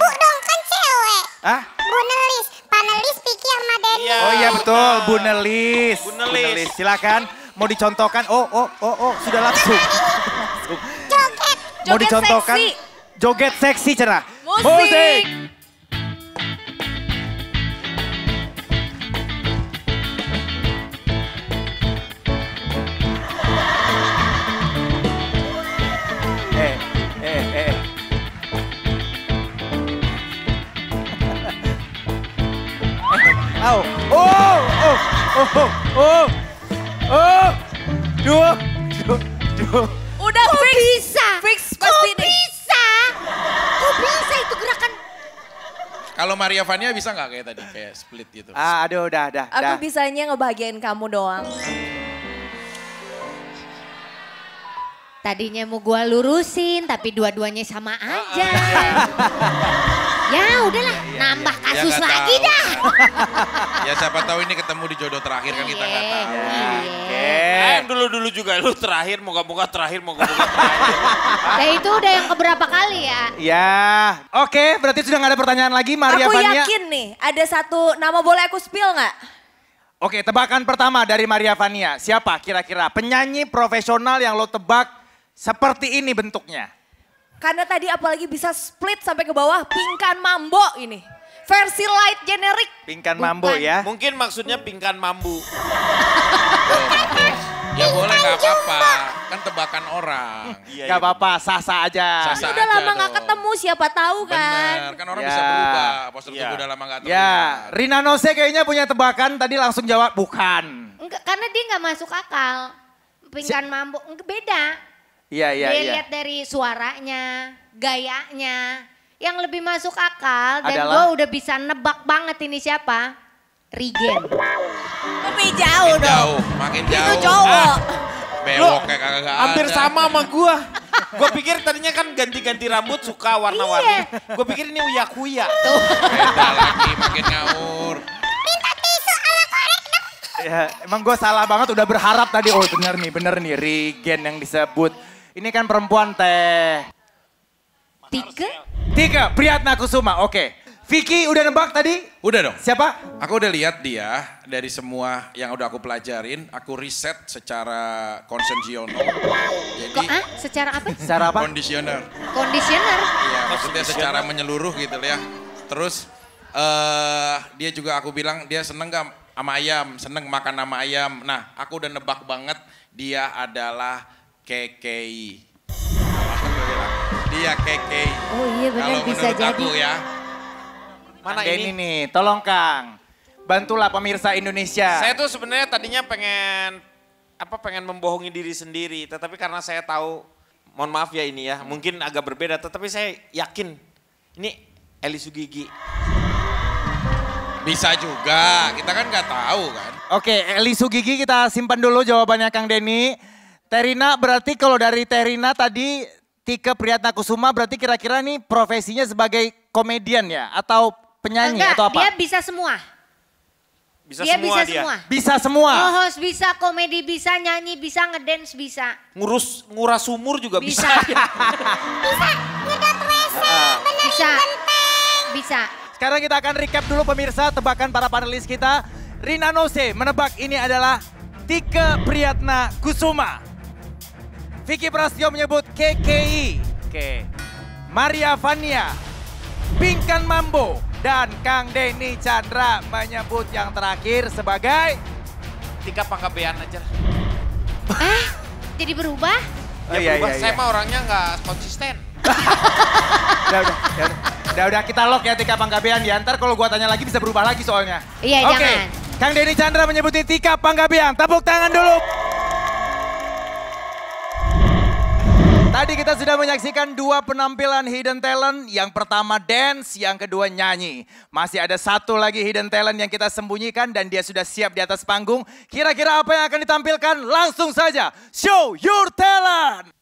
Speaker 5: dong kan cewek.
Speaker 3: Hah?
Speaker 5: Bu Nelis. Panelis Vicky sama Denny.
Speaker 4: Iya.
Speaker 3: Oh iya betul, Bu Nelis.
Speaker 4: Bu Nelis.
Speaker 3: Silakan. Mau dicontohkan? Oh, sudah langsung.
Speaker 5: Joget.
Speaker 3: Mau
Speaker 6: Joget
Speaker 3: dicontohkan?
Speaker 6: seksi.
Speaker 3: Joget seksi cerah.
Speaker 6: Musik.
Speaker 3: Duh.
Speaker 6: Udah fix.
Speaker 1: Bisa.
Speaker 6: Fix
Speaker 1: Kok
Speaker 6: pasti deh.
Speaker 1: bisa? Kok bisa itu gerakan?
Speaker 2: Kalau Maria Vania bisa nggak kayak tadi, kayak split gitu?
Speaker 3: Aduh, udah.
Speaker 6: Aku bisanya ngebahagiain kamu doang.
Speaker 1: Tadinya mau gua lurusin tapi dua-duanya sama aja. Ya udahlah, nambah kasus
Speaker 2: nggak
Speaker 1: lagi
Speaker 2: tahu.
Speaker 1: dah.
Speaker 2: Ya siapa tahu ini ketemu di jodoh terakhir kan kita nggak tahu.
Speaker 4: Dulu-dulu juga lu terakhir, moga-moga terakhir.
Speaker 1: Ya itu udah yang keberapa kali ya?
Speaker 3: Ya, oke berarti sudah nggak ada pertanyaan lagi Maria
Speaker 6: Aku
Speaker 3: Vania.
Speaker 6: yakin nih ada satu nama, boleh aku spill nggak?
Speaker 3: Oke, tebakan pertama dari Maria Vania. Siapa kira-kira penyanyi profesional yang lo tebak seperti ini bentuknya?
Speaker 6: Karena tadi apalagi bisa split sampai ke bawah, Pinkan Mambo ini. Versi light generic.
Speaker 3: Pinkan Mambo ya.
Speaker 4: Mungkin maksudnya pingkan mambu.
Speaker 2: Ya boleh nggak apa-apa, kan tebakan orang.
Speaker 3: Gak apa-apa, sah-sah aja.
Speaker 2: Sah-sah.
Speaker 6: Udah
Speaker 2: aja
Speaker 6: lama nggak
Speaker 2: dong.
Speaker 6: ketemu, siapa tahu kan.
Speaker 2: Bener, kan orang
Speaker 3: Ya.
Speaker 2: bisa berubah. Postur
Speaker 4: Ya.
Speaker 2: tubuh udah lama nggak terlihat.
Speaker 3: Ya, Rina Nose kayaknya punya tebakan, tadi langsung jawab bukan.
Speaker 1: Enggak, karena dia nggak masuk akal. Pingkan mambo, enggak, beda.
Speaker 3: Iya.
Speaker 1: Dia lihat dari suaranya, gayanya. Yang lebih masuk akal dan
Speaker 3: Adalah?
Speaker 1: gue udah bisa nebak banget ini siapa. Rigen.
Speaker 6: Lebih jauh
Speaker 2: Makin
Speaker 6: dong.
Speaker 2: jauh, makin
Speaker 6: Itu
Speaker 2: jauh.
Speaker 6: cowok.
Speaker 2: Bewok kayak kagak ada.
Speaker 4: Hampir sama sama gua. Gua pikir tadinya kan ganti-ganti rambut suka warna-warni. Gua pikir ini uya-kuya.
Speaker 2: Beda lagi, makin ngawur.
Speaker 3: Ya, emang gue salah banget udah berharap tadi. Oh bener nih Rigen yang disebut. Ini kan perempuan teh. Tika Priyatnakusuma, oke. Vicky udah nebak tadi?
Speaker 2: Udah dong.
Speaker 3: Siapa?
Speaker 2: Aku udah lihat dia dari semua yang udah aku pelajarin, aku riset secara konsensiono. Jadi
Speaker 1: Secara apa?
Speaker 3: Secara apa?
Speaker 2: kondisioner.
Speaker 1: Conditioner.
Speaker 2: Iya, maksudnya secara menyeluruh gitu ya. Terus dia juga aku bilang dia seneng gak sama ayam, seneng makan sama ayam. Nah, aku udah nebak banget dia adalah KKI. Dia KKI.
Speaker 1: Oh iya benar
Speaker 2: Kalau
Speaker 1: bisa
Speaker 2: menurut
Speaker 1: jadi.
Speaker 2: aku ya.
Speaker 4: Mana
Speaker 3: Kang
Speaker 4: ini?
Speaker 3: Denny nih, tolong Kang. Bantulah pemirsa Indonesia.
Speaker 4: Saya tuh sebenarnya tadinya pengen membohongi diri sendiri, tetapi karena saya tahu, mohon maaf ya ini ya, mungkin agak berbeda, tetapi saya yakin ini Eli Sugigi.
Speaker 2: Bisa juga, kita kan nggak tahu kan.
Speaker 3: Oke, Eli Sugigi kita simpan dulu jawabannya Kang Denny. Terina berarti kalau dari Terina tadi Tika Priyatnakusuma berarti kira-kira nih profesinya sebagai komedian ya? Atau penyanyi
Speaker 1: Enggak,
Speaker 3: atau apa?
Speaker 1: dia bisa semua.
Speaker 4: Bisa
Speaker 1: Dia
Speaker 4: semua
Speaker 1: bisa
Speaker 4: dia.
Speaker 1: semua.
Speaker 3: Bisa semua.
Speaker 1: Host bisa, komedi bisa, nyanyi bisa, ngedance bisa.
Speaker 4: Nguras sumur juga bisa.
Speaker 1: Bisa. Bisa.
Speaker 3: Sekarang kita akan recap dulu pemirsa tebakan para panelis kita. Rina Nose menebak ini adalah Tika Priyatnakusuma. Vicky Prasetyo menyebut KKI. Oke. Maria Vania, Pinkan Mambo, dan Kang Denny Chandra menyebut yang terakhir sebagai...
Speaker 4: Tika Panggabean aja.
Speaker 1: Jadi berubah?
Speaker 4: Ya berubah, saya mah orangnya nggak konsisten.
Speaker 3: Udah, kita lock ya Tika Panggabean ya. Ntar kalau gua tanya lagi bisa berubah lagi soalnya.
Speaker 1: Iya,
Speaker 3: Oke,
Speaker 1: jangan.
Speaker 3: Kang Denny Chandra menyebutin Tika Panggabean. Tepuk tangan dulu. Tadi kita sudah menyaksikan 2 penampilan hidden talent. Yang pertama dance, yang kedua nyanyi. Masih ada 1 lagi hidden talent yang kita sembunyikan dan dia sudah siap di atas panggung. Kira-kira apa yang akan ditampilkan? Langsung saja, show your talent!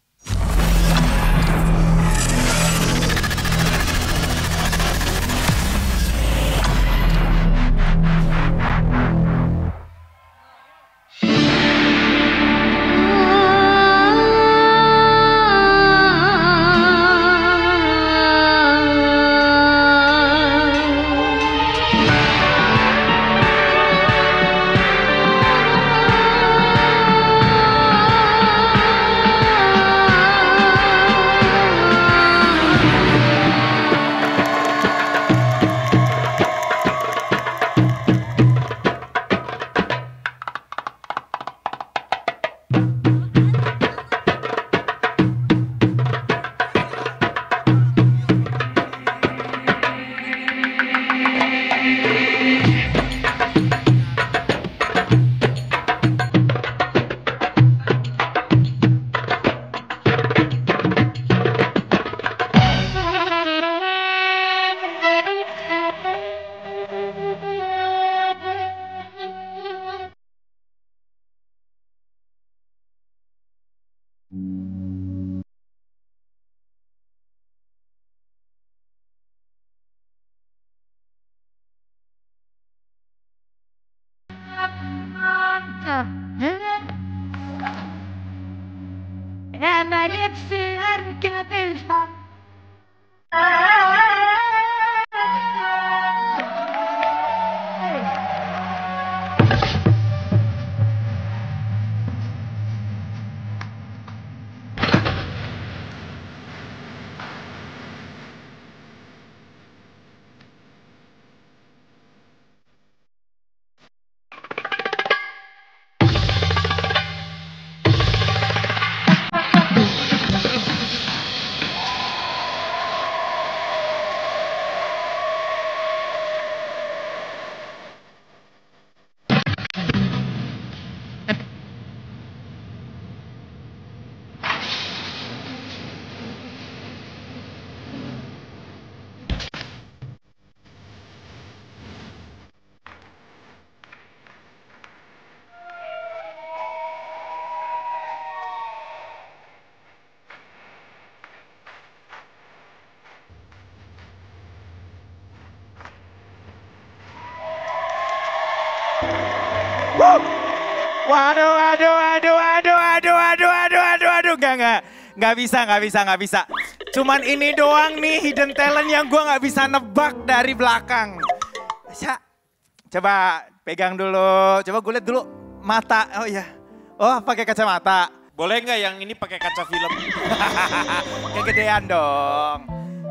Speaker 7: أنا نفسي أركب الحب
Speaker 3: Waduh, nggak bisa. Cuman ini doang nih hidden talent yang gue nggak bisa nebak dari belakang. Coba pegang dulu, coba gue lihat dulu mata. Oh iya, oh pakai kacamata.
Speaker 4: Boleh nggak yang ini pakai kaca film?
Speaker 3: Kegedean dong,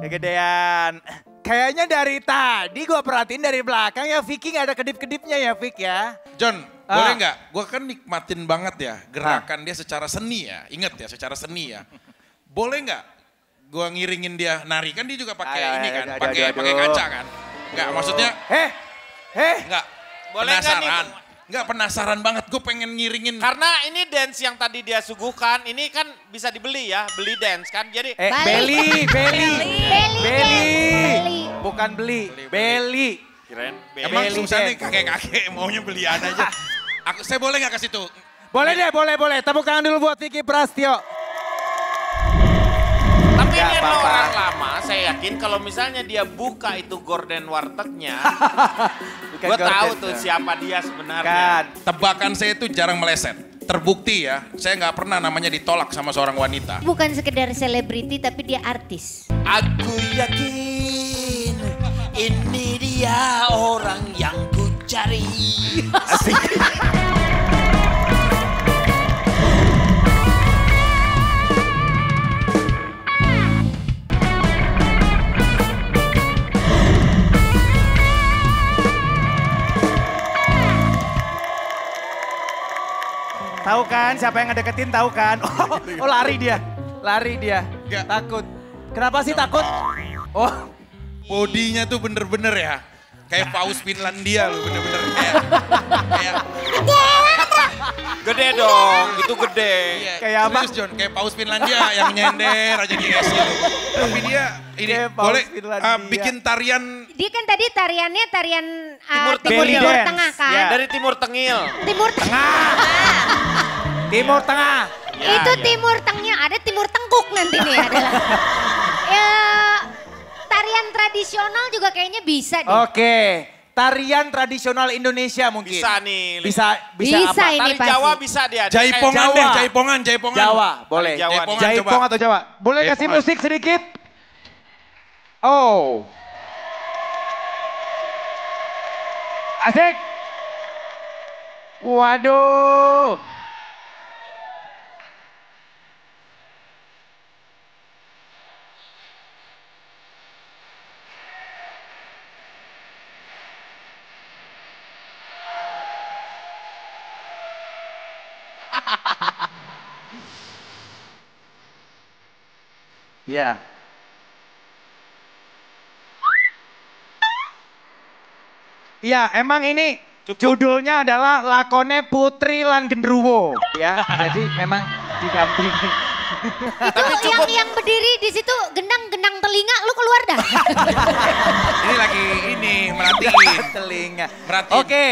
Speaker 3: kegedean. Kayaknya dari tadi gue perhatiin dari belakang ya Vicky nggak ada kedip-kedipnya ya Vick ya.
Speaker 2: John, boleh nggak? Gue kan nikmatin banget ya gerakan dia secara seni ya. Ingat ya, secara seni ya. Boleh nggak? Gue ngiringin dia nari kan dia juga pakai ini kan, pakai kaca kan. Nggak maksudnya? Nggak.
Speaker 4: Boleh nggak nih?
Speaker 2: Nggak penasaran banget. Gue pengen ngiringin.
Speaker 4: Karena ini dance yang tadi dia suguhkan, ini kan bisa dibeli ya, beli dance kan. Jadi
Speaker 3: Beli. Bukan beli, beli.
Speaker 4: kirain
Speaker 2: Emang
Speaker 3: Beli
Speaker 2: susah nih
Speaker 3: dance.
Speaker 2: kakek-kakek maunya belian aja. Saya boleh nggak kasih tuh?
Speaker 3: Boleh deh, boleh. Tepuk tangan dulu buat Vicky Prastio.
Speaker 4: Tapi
Speaker 3: Nggak
Speaker 4: ini adalah
Speaker 3: apa-apa.
Speaker 4: orang lama, saya yakin kalau misalnya dia buka itu gorden wartegnya,
Speaker 3: Bukan
Speaker 4: gue tahu
Speaker 3: gorden,
Speaker 4: tuh
Speaker 3: ya.
Speaker 4: siapa dia sebenarnya.
Speaker 3: Kan.
Speaker 2: Tebakan saya itu jarang meleset. Terbukti ya, saya nggak pernah namanya ditolak sama seorang wanita.
Speaker 1: Bukan sekedar selebriti tapi dia artis.
Speaker 8: Aku yakin ini dia orang yang ku cari.
Speaker 3: Tahu kan siapa yang ngedeketin tahu kan? Oh lari dia.
Speaker 2: Nggak.
Speaker 3: Takut. Kenapa sih takut? Oh
Speaker 2: Bodinya tuh bener-bener ya. Kayak paus Finlandia loh, bener-bener kayak
Speaker 4: Gede dong, itu gede.
Speaker 2: Iya,
Speaker 3: Kayak apa?
Speaker 2: serius, John, kayak paus Finlandia yang nyender aja di es gitu. Tapi dia ini
Speaker 3: Kayak paus
Speaker 2: boleh
Speaker 3: Finlandia.
Speaker 2: bikin tarian
Speaker 1: Dia kan tadi tariannya tarian
Speaker 4: Timur
Speaker 1: timur
Speaker 3: Belly dance.
Speaker 1: tengah kan?
Speaker 3: Ya.
Speaker 4: Dari Timur Tengil.
Speaker 1: Timur tengah.
Speaker 3: Timur Tengah.
Speaker 1: Itu timur tengahnya, ada timur tengkuk nanti nih adalah. Ya, tarian tradisional juga kayaknya bisa deh.
Speaker 3: Oke, tarian tradisional Indonesia mungkin.
Speaker 4: Bisa nih.
Speaker 3: Bisa
Speaker 1: Bisa
Speaker 3: apa?
Speaker 1: ini
Speaker 4: Tari
Speaker 1: pasti.
Speaker 4: Jawa bisa dia. Dia
Speaker 2: jaipongan
Speaker 3: Jawa.
Speaker 2: deh, jaipongan.
Speaker 3: Jawa, boleh.
Speaker 4: Jawa nih.
Speaker 2: Jaipongan
Speaker 3: Jaipong
Speaker 2: coba.
Speaker 3: atau Jawa. Boleh kasih musik sedikit? Oh. Asik. Waduh. Ya. Iya, emang ini judulnya adalah Lakone Putri lan Gendruwo, ya. Jadi memang didampingi.
Speaker 1: Itu yang berdiri di situ gendang telinga, lu keluar dah.
Speaker 2: Ini lagi merhatiin.
Speaker 3: Telinga.
Speaker 2: Merhatiin.
Speaker 3: Oke,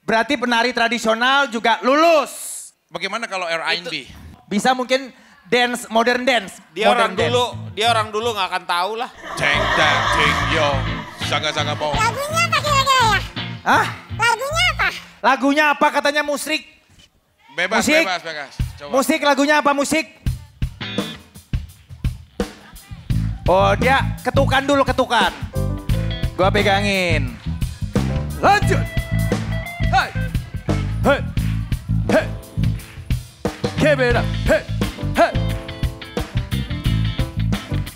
Speaker 3: berarti penari tradisional juga lulus.
Speaker 2: Bagaimana kalau R&B?
Speaker 3: Bisa mungkin dance, modern dance.
Speaker 4: Dia
Speaker 3: modern
Speaker 4: orang dulu nggak akan tahu lah.
Speaker 2: Ceng dang ceng yo. Saga bong.
Speaker 5: Lagunya apa kira-kira ya?
Speaker 3: Hah?
Speaker 5: Lagunya apa?
Speaker 3: Lagunya apa katanya musik?
Speaker 2: Bebas.
Speaker 3: Musik.
Speaker 2: Coba.
Speaker 3: Musik lagunya apa musik? Oh dia ketukan dulu ketukan. Gua pegangin. Lanjut. Hai. Hei. Hei. Give it up. Hei. Hei.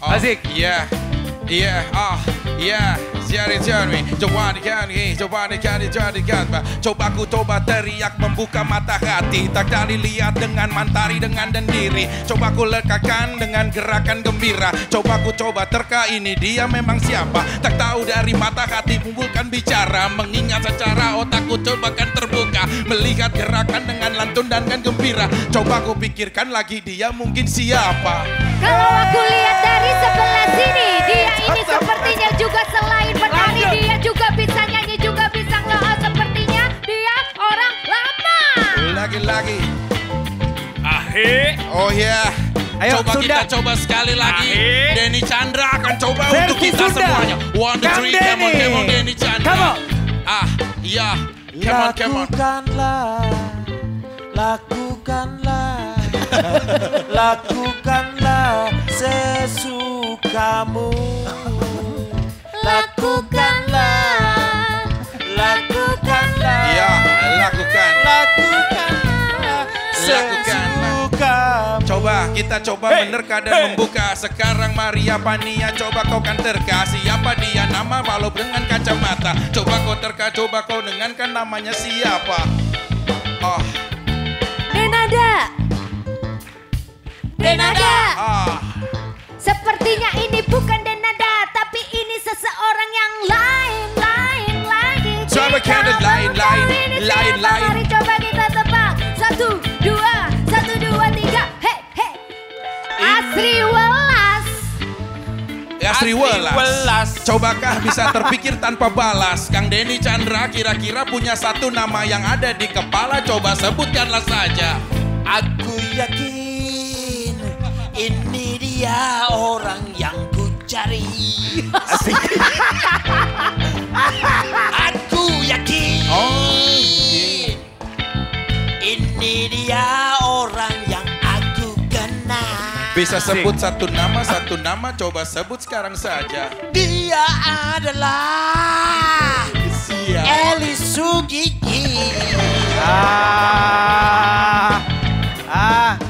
Speaker 2: Oh,
Speaker 3: Asik.
Speaker 2: Iya. Cari coba ku coba teriak membuka mata hati, tak dari lihat dengan mantari dengan dan diri. Coba ku lekakan dengan gerakan gembira. Coba ku coba terka ini dia memang siapa. Tak tahu dari mata hati kumpulkan bicara. Mengingat secara otakku coba kan terbuka. Melihat gerakan dengan lantun dan kan gembira. Coba ku pikirkan lagi dia mungkin siapa.
Speaker 1: Kalau aku lihat dari sebelah sini, dia ini sepertinya juga selain penari, dia juga bisa nyanyi, juga bisa nge-out. Sepertinya dia orang lama.
Speaker 2: Lagi-lagi. Oh ya.
Speaker 3: Ayo,
Speaker 2: Coba
Speaker 3: Sunda.
Speaker 2: kita coba sekali lagi. Denny Chandra akan coba untuk
Speaker 3: Versi
Speaker 2: kita
Speaker 3: Sunda.
Speaker 2: semuanya. One, two,
Speaker 3: Kang
Speaker 2: three, come on,
Speaker 3: Denny.
Speaker 2: come on, Denny Chandra.
Speaker 3: Come on.
Speaker 2: Iya. Come on.
Speaker 8: Lakukanlah sesukamu. Lakukanlah.
Speaker 2: Iya, lakukan.
Speaker 8: Sesukamu.
Speaker 2: Coba kita menerka dan membuka. Sekarang Maria Pania coba kau kan terka. Siapa dia nama walau dengan kacamata. Coba kau terka, coba kau dengankan namanya siapa. Oh,
Speaker 1: Denada.
Speaker 2: ah.
Speaker 1: Sepertinya ini bukan Denada, tapi ini seseorang yang lain lagi.
Speaker 2: Coba
Speaker 1: Kita
Speaker 2: kita lain.
Speaker 1: Mari coba kita tebak. 1, 2, 3. Hei. Asri Welas.
Speaker 2: Asri
Speaker 4: Asri
Speaker 2: Welas.
Speaker 4: Welas.
Speaker 2: Cobakah bisa terpikir tanpa balas? Kang Denny Chandra kira-kira punya satu nama yang ada di kepala. Coba sebutkanlah saja.
Speaker 8: Aku yakin ini dia orang yang ku cari. Aku yakin ini dia orang yang aku kenal.
Speaker 2: Bisa sebut satu nama, coba sebut sekarang saja.
Speaker 8: Dia adalah Eli Sugigi.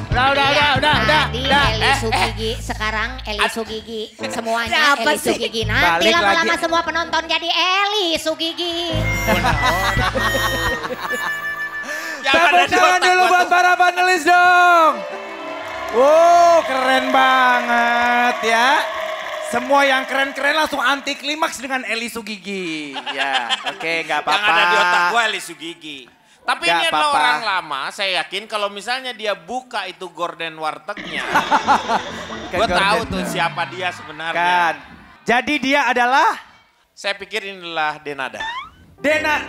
Speaker 3: Udah.
Speaker 1: Eli Sugigi, sekarang Eli Sugigi. Semuanya
Speaker 6: Apa
Speaker 1: Eli
Speaker 6: sih?
Speaker 1: Sugigi. Nanti
Speaker 3: Balik
Speaker 1: lama-lama
Speaker 3: lagi.
Speaker 1: semua penonton jadi Eli Sugigi.
Speaker 3: Tepuk tangan dulu buat para panelis dong. Wow, keren banget ya. Semua yang keren-keren langsung anti klimaks dengan Eli Sugigi. Ya, oke, nggak apa-apa.
Speaker 4: Yang ada di otak gue Eli Sugigi. Tapi
Speaker 3: Gak
Speaker 4: ini adalah
Speaker 3: apa-apa.
Speaker 4: orang lama, saya yakin kalau misalnya dia buka itu gorden wartegnya, gue tahu tuh siapa dia sebenarnya.
Speaker 3: Kan. Jadi dia adalah
Speaker 4: Saya pikir inilah Denada.
Speaker 3: Dena.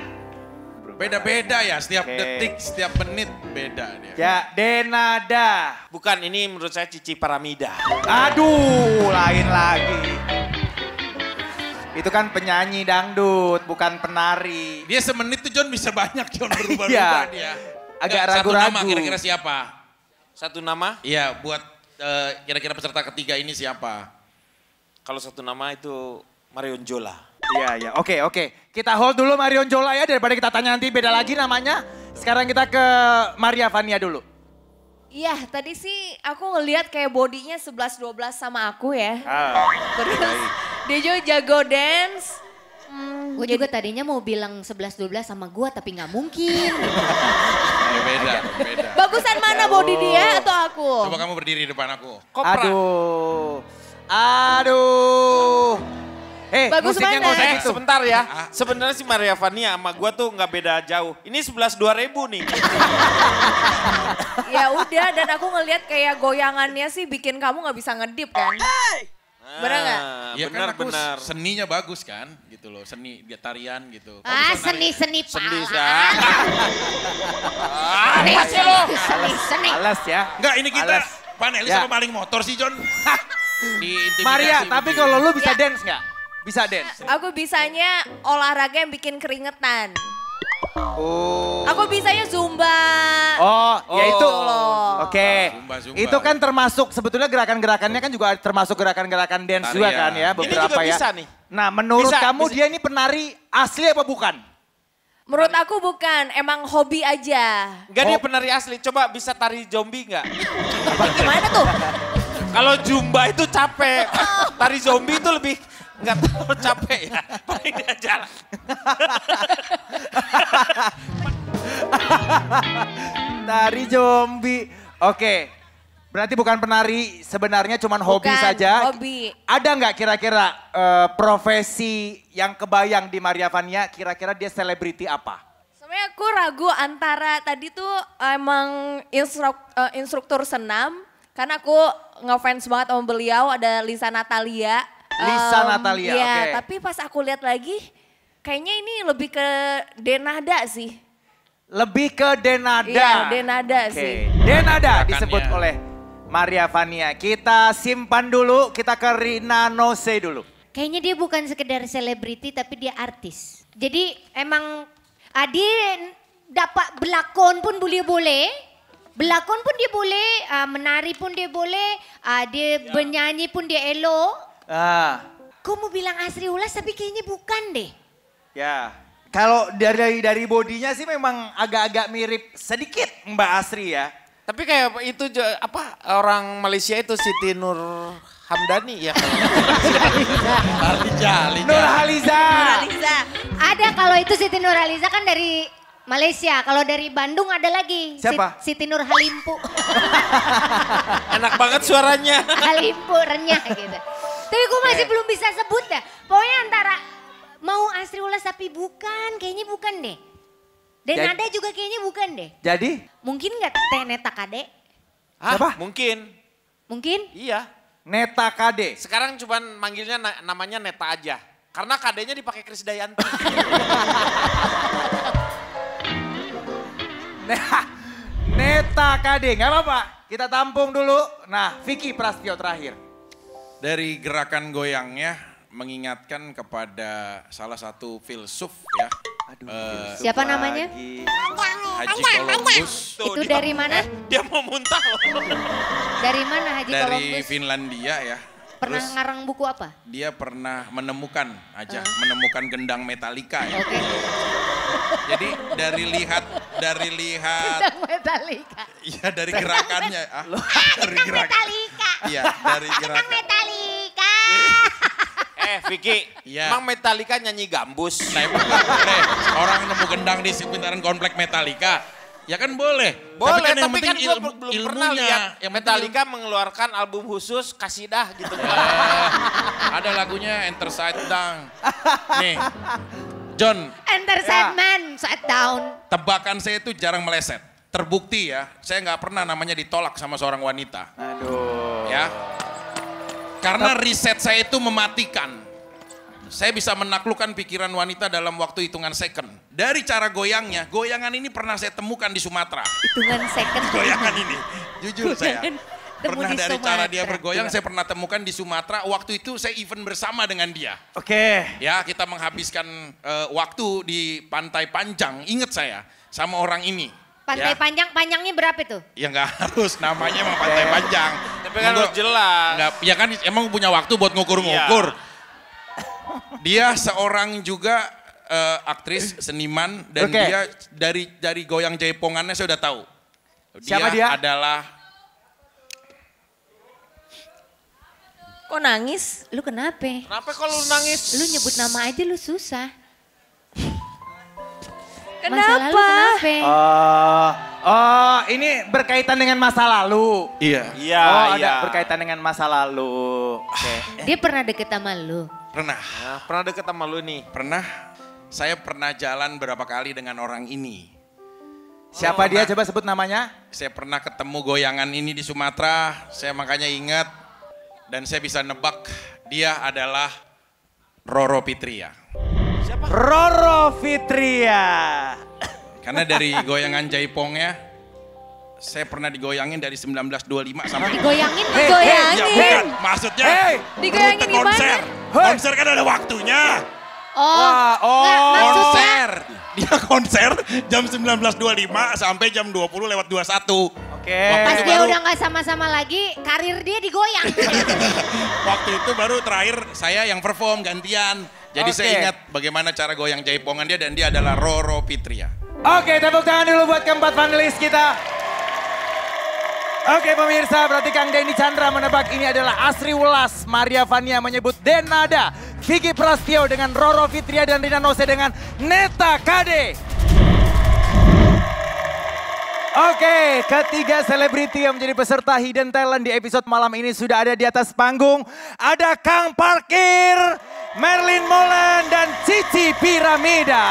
Speaker 2: Beda-beda ya, setiap
Speaker 3: Oke.
Speaker 2: detik, setiap menit beda dia.
Speaker 3: Ya, Denada.
Speaker 4: Bukan, ini menurut saya Cici Paramida.
Speaker 3: Aduh, lain lagi. Itu kan penyanyi dangdut, bukan penari.
Speaker 2: Dia semenit tuh John bisa banyak John berubah-ubah
Speaker 3: Iya.
Speaker 2: dia.
Speaker 3: Agak
Speaker 2: Nggak,
Speaker 3: ragu-ragu.
Speaker 2: Satu nama kira-kira siapa?
Speaker 4: Satu nama,
Speaker 2: Iya, buat kira-kira peserta ketiga ini siapa?
Speaker 4: kalau satu nama itu Marion Jola.
Speaker 3: Iya, iya. Oke, oke. Kita hold dulu Marion Jola ya, daripada kita tanya nanti beda lagi namanya. Sekarang kita ke Maria Vania dulu.
Speaker 6: Iya, tadi sih aku ngelihat kayak bodinya 11-12 sama aku ya. Terus dia juga jago dance.
Speaker 1: Gue juga tadinya mau bilang 11-12 sama gue tapi nggak mungkin.
Speaker 2: Beda.
Speaker 6: Bagusan mana body dia atau aku?
Speaker 2: Coba kamu berdiri di depan aku.
Speaker 3: Aduh. Aduh.
Speaker 6: Bagus
Speaker 3: musiknya
Speaker 6: mana?
Speaker 3: nggak usah gitu.
Speaker 4: Sebentar ya, sebenarnya si Maria Vania sama gua tuh nggak beda jauh. Ini 11-2.000 nih.
Speaker 6: Ya udah, dan aku ngelihat kayak goyangannya sih bikin kamu nggak bisa ngedip kan? Bener nggak?
Speaker 2: Ya kan aku
Speaker 4: Benar-benar.
Speaker 2: seninya bagus kan, gitu loh, seni dia tarian gitu. Kamu
Speaker 1: Ah,
Speaker 2: bisa nari.
Speaker 1: seni-seni
Speaker 4: Seni
Speaker 1: pala. Seni-seni.
Speaker 3: Males ya.
Speaker 2: Enggak, ini kita
Speaker 3: Males.
Speaker 2: panelis
Speaker 3: Ya.
Speaker 2: sama maling motor sih John. Diintimidasi
Speaker 3: Maria, tapi
Speaker 2: begini.
Speaker 3: kalau lu bisa dance nggak? Bisa dance.
Speaker 6: Aku bisanya olahraga yang bikin keringetan.
Speaker 3: Oh.
Speaker 6: Aku bisanya zumba.
Speaker 3: Oh, ya itu.
Speaker 6: loh.
Speaker 3: Oke.
Speaker 2: Zumba-zumba.
Speaker 3: Itu kan termasuk sebetulnya gerakan-gerakannya kan juga termasuk gerakan-gerakan dance juga
Speaker 2: Tarian.
Speaker 3: kan ya,
Speaker 4: Ini
Speaker 3: beberapa
Speaker 4: juga
Speaker 3: ya.
Speaker 4: bisa nih.
Speaker 3: Nah, menurut
Speaker 4: Bisa,
Speaker 3: kamu
Speaker 4: bisa.
Speaker 3: dia ini penari asli apa bukan?
Speaker 6: Menurut aku bukan, emang hobi aja.
Speaker 4: Enggak, dia penari asli. Coba bisa tari zombie nggak?
Speaker 6: Gimana tuh?
Speaker 4: Kalau Zumba itu capek. Tari zombie itu lebih nggak terlalu capek ya. Paling dia jalan.
Speaker 3: Tari zombie. Oke. Berarti bukan penari, sebenarnya cuman hobi
Speaker 6: Bukan,
Speaker 3: saja.
Speaker 6: hobi.
Speaker 3: Ada nggak kira-kira profesi yang kebayang di Maria Vania, kira-kira dia selebriti apa?
Speaker 6: Sebenarnya aku ragu antara tadi tuh emang instruktur senam. Karena aku ngefans banget sama beliau, ada Lisa Natalia.
Speaker 3: Lisa Natalia,
Speaker 6: iya,
Speaker 3: oke.
Speaker 6: tapi pas aku lihat lagi, kayaknya ini lebih ke Denada sih.
Speaker 3: Lebih ke Denada.
Speaker 6: Iya, Denada
Speaker 3: Oke.
Speaker 6: sih.
Speaker 3: Denada
Speaker 2: Gerakannya.
Speaker 3: disebut oleh Maria Vania. Kita simpan dulu, kita ke Rina Nose dulu.
Speaker 1: Kayaknya dia bukan sekedar selebriti tapi dia artis. Jadi emang dia dapat berlakon pun boleh. Berlakon pun dia boleh, menari pun dia boleh, dia bernyanyi pun dia elok. Kau mau bilang Asri Ulas tapi kayaknya bukan deh.
Speaker 3: Ya. Kalau dari bodinya sih memang agak-agak mirip sedikit Mbak Asri ya.
Speaker 4: Tapi kayak itu apa orang Malaysia itu Siti Nur Hamdani ya.
Speaker 3: Nurhaliza.
Speaker 6: Lisa.
Speaker 1: Ada kalau itu Siti Nurhaliza kan dari Malaysia. Kalau dari Bandung ada lagi.
Speaker 3: Siapa?
Speaker 1: Siti Nur Halimpu.
Speaker 4: Enak banget suaranya.
Speaker 1: Halimpu renyah gitu. Tapi gue masih belum bisa sebut dah. Pokoknya antara mau Asri Ulas tapi bukan. Kayaknya bukan deh. Dan
Speaker 3: Jadi-
Speaker 1: ada juga kayaknya bukan deh.
Speaker 3: Jadi
Speaker 1: Mungkin nggak Teh Neta Kade?
Speaker 4: Hah,
Speaker 3: Siapa?
Speaker 4: mungkin.
Speaker 1: Mungkin?
Speaker 4: Iya.
Speaker 3: Neta Kade.
Speaker 4: Sekarang cuman manggilnya namanya Neta aja. Karena kadenya dipakai Krisdayanti.
Speaker 3: Neta Kade, nggak apa-apa. Kita tampung dulu. Nah, Vicky Prastio terakhir.
Speaker 2: Dari gerakan goyangnya mengingatkan kepada salah satu filsuf ya.
Speaker 1: Siapa namanya?
Speaker 2: Haji Columbus
Speaker 1: Itu dari mana?
Speaker 4: Dia mau muntah loh.
Speaker 1: Dari mana Haji
Speaker 2: dari
Speaker 1: Columbus?
Speaker 2: Finlandia ya.
Speaker 1: Pernah
Speaker 2: Terus
Speaker 1: ngarang buku apa?
Speaker 2: dia pernah menemukan menemukan gendang Metallica ya.
Speaker 1: Oke.
Speaker 2: Jadi dari lihat
Speaker 1: Tentang Metallica.
Speaker 2: ya dari gerakannya dari gerakan.
Speaker 1: Metallica.
Speaker 2: Iya, dari gerakan.
Speaker 1: Metallica.
Speaker 4: Vicky,
Speaker 2: Iya.
Speaker 4: emang Metallica nyanyi gambus.
Speaker 2: Nah, emang orang nemu gendang di sekitaran komplek Metallica. Ya kan boleh.
Speaker 4: Boleh,
Speaker 2: yang
Speaker 4: tapi
Speaker 2: penting
Speaker 4: kan gue belum pernah
Speaker 2: ilmunya.
Speaker 4: lihat
Speaker 2: Yang
Speaker 4: Metallica mengeluarkan album khusus Kasidah gitu.
Speaker 2: Ada lagunya Enter Side Down. Nih, John,
Speaker 1: Enter Sandman, sat down.
Speaker 2: tebakan saya itu jarang meleset. Terbukti ya, saya nggak pernah namanya ditolak sama seorang wanita.
Speaker 3: Aduh.
Speaker 2: Ya, karena riset saya itu mematikan. Saya bisa menaklukkan pikiran wanita dalam waktu hitungan second. Dari cara goyangnya, goyangan ini pernah saya temukan di Sumatera.
Speaker 1: Hitungan second.
Speaker 2: Goyangan ini, jujur saya.
Speaker 1: Temu
Speaker 2: Pernah
Speaker 1: di
Speaker 2: dari cara dia
Speaker 1: Sumatera.
Speaker 2: bergoyang, saya pernah temukan di Sumatera. Waktu itu saya event bersama dengan dia.
Speaker 3: Oke.
Speaker 2: Ya, kita menghabiskan waktu di Pantai Panjang, ingat saya, sama orang ini.
Speaker 1: Pantai
Speaker 2: Ya.
Speaker 1: Panjang, panjangnya berapa tuh?
Speaker 2: Ya nggak harus, namanya emang Pantai Panjang.
Speaker 4: Tapi kan harus jelas.
Speaker 2: Nggak, ya kan emang punya waktu buat ngukur-ngukur. Dia seorang juga aktris, seniman, dan
Speaker 3: Oke.
Speaker 2: dia dari goyang jaipongannya saya udah tahu.
Speaker 3: Siapa dia?
Speaker 2: Adalah
Speaker 6: Kok nangis?
Speaker 1: Lu kenapa?
Speaker 4: Kenapa kalau lu nangis?
Speaker 1: Lu nyebut nama aja lu susah. Masa lalu
Speaker 6: Kenapa?
Speaker 1: kenapa?
Speaker 3: Oh, ini berkaitan dengan masa lalu.
Speaker 2: iya,
Speaker 4: Iya,
Speaker 3: Oh,
Speaker 4: iya.
Speaker 3: ada berkaitan dengan masa lalu. Oke.
Speaker 1: Dia pernah deket sama lu.
Speaker 2: pernah.
Speaker 4: Nah, pernah deket sama lu nih.
Speaker 2: Pernah, saya pernah jalan berapa kali dengan orang ini.
Speaker 3: Siapa dia? Coba sebut namanya.
Speaker 2: Saya pernah ketemu goyangan ini di Sumatera, saya makanya ingat. Dan saya bisa nebak dia adalah Roro Fitria.
Speaker 3: Roro Fitria.
Speaker 2: Karena dari goyangan jaipongnya, saya pernah digoyangin dari 1925 sampai...
Speaker 1: Digoyangin,
Speaker 3: Hey,
Speaker 1: digoyangin.
Speaker 2: Ya bukan, maksudnya
Speaker 3: Hey,
Speaker 6: digoyangin
Speaker 2: rute
Speaker 6: gimana?
Speaker 2: konser.
Speaker 3: Hey.
Speaker 2: Konser kan ada waktunya.
Speaker 1: Oh,
Speaker 3: Wah, oh.
Speaker 1: nggak, maksudnya
Speaker 2: Konser. Dia konser jam 19.25 sampai jam 20:21.
Speaker 3: Oke.
Speaker 1: pas
Speaker 2: itu
Speaker 1: dia
Speaker 2: baru-
Speaker 1: udah nggak sama-sama lagi, karir dia digoyang.
Speaker 2: Waktu itu baru terakhir saya yang perform gantian. Jadi
Speaker 3: Oke.
Speaker 2: saya ingat bagaimana cara goyang jaipongan dia dan dia adalah Roro Fitria.
Speaker 3: Oke, tepuk tangan dulu buat keempat panelis kita. Oke pemirsa, berarti Kang Denny Chandra menebak ini adalah Asri Welas. Maria Vania menyebut Denada. Vicky Prastio dengan Roro Fitria dan Rina Nose dengan Neta Kade. Oke, ketiga selebriti yang menjadi peserta Hidden Talent di episode malam ini sudah ada di atas panggung. Ada Kang Parkir, Merlin Molen, dan Cici Piramida.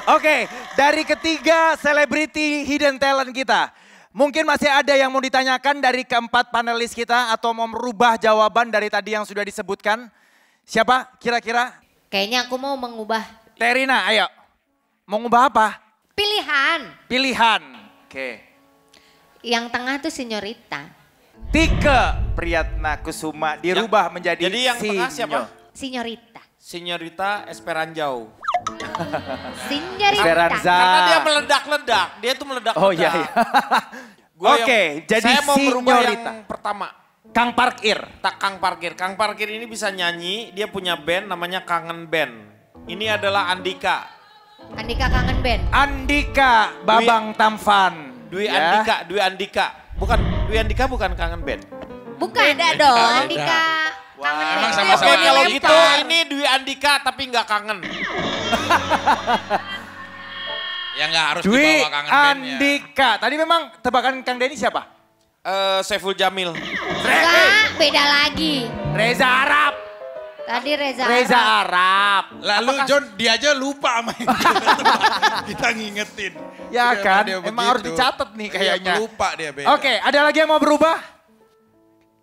Speaker 3: Oke, dari ketiga selebriti Hidden Talent kita, mungkin masih ada yang mau ditanyakan dari keempat panelis kita atau mau merubah jawaban dari tadi yang sudah disebutkan. Siapa kira-kira?
Speaker 1: Kayaknya aku mau mengubah
Speaker 3: Terina, ayo. Mau ngubah apa?
Speaker 1: pilihan.
Speaker 3: Pilihan. Oke.
Speaker 1: Yang tengah tuh senyorita.
Speaker 3: Tike Priyatna Kusuma dirubah menjadi
Speaker 4: Jadi yang tengah siapa?
Speaker 1: Senyorita.
Speaker 4: Senyorita Esperanjau.
Speaker 1: Senyorita.
Speaker 3: Esperanza.
Speaker 4: Karena dia meledak-ledak. Dia tuh meledak-ledak.
Speaker 3: Oh iya, iya.
Speaker 4: Gua
Speaker 3: Oke, jadi
Speaker 4: saya mau merubah
Speaker 3: senyorita.
Speaker 4: yang pertama.
Speaker 3: Kang Parkir.
Speaker 4: Tak Kang Parkir. Kang Parkir ini bisa nyanyi, dia punya band namanya Kangen Band. Ini adalah Andika.
Speaker 1: Andika Kangen Band.
Speaker 3: Andika Babang Tamfan.
Speaker 4: Dwi
Speaker 3: Ya.
Speaker 4: Andika. Bukan, Dwi Andika bukan Kangen Band.
Speaker 1: Bukan.
Speaker 6: Beda dong.
Speaker 1: Andika Kangen
Speaker 2: Emang
Speaker 1: Band.
Speaker 2: sama-sama
Speaker 4: Oke, kalau
Speaker 2: lempar.
Speaker 4: gitu ini Dwi Andika tapi nggak kangen.
Speaker 2: Ya nggak harus
Speaker 3: Dwi
Speaker 2: dibawa kangen bandnya.
Speaker 3: Andika. Tadi memang tebakan Kang Denny siapa?
Speaker 4: Saiful Jamil.
Speaker 1: Enggak, beda lagi.
Speaker 3: Reza Arab.
Speaker 1: Tadi Reza
Speaker 3: Reza
Speaker 1: Arab.
Speaker 3: Arab.
Speaker 2: Lalu John, dia aja lupa sama itu. Kita ngingetin.
Speaker 3: Ya
Speaker 2: Dia
Speaker 3: kan,
Speaker 2: dia
Speaker 3: emang
Speaker 2: begitu.
Speaker 3: harus dicatat nih
Speaker 2: Iya,
Speaker 3: kayaknya.
Speaker 2: lupa dia beda.
Speaker 3: Oke, ada lagi yang mau berubah?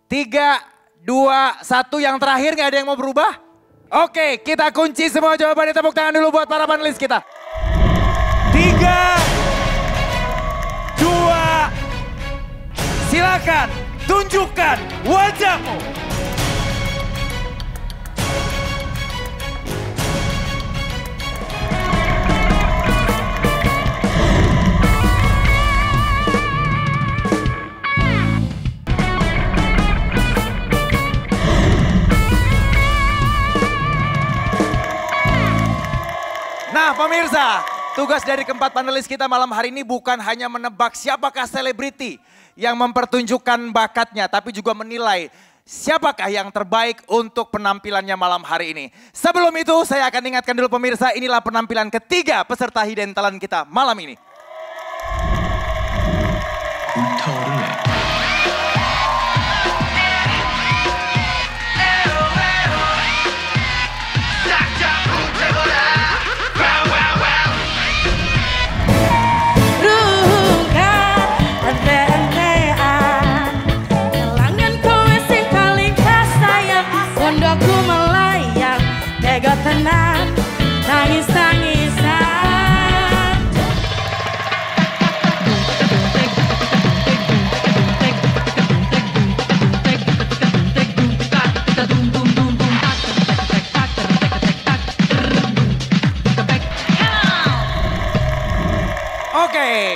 Speaker 3: 3, 2, 1 yang terakhir nggak ada yang mau berubah? Oke, kita kunci semua jawabannya. Tepuk tangan dulu buat para panelis kita. 3, 2, silakan tunjukkan wajahmu. Nah pemirsa, tugas dari keempat panelis kita malam hari ini bukan hanya menebak siapakah selebriti yang mempertunjukkan bakatnya, tapi juga menilai siapakah yang terbaik untuk penampilannya malam hari ini. Sebelum itu saya akan ingatkan dulu pemirsa, inilah penampilan ketiga peserta Hidden Talent kita malam ini.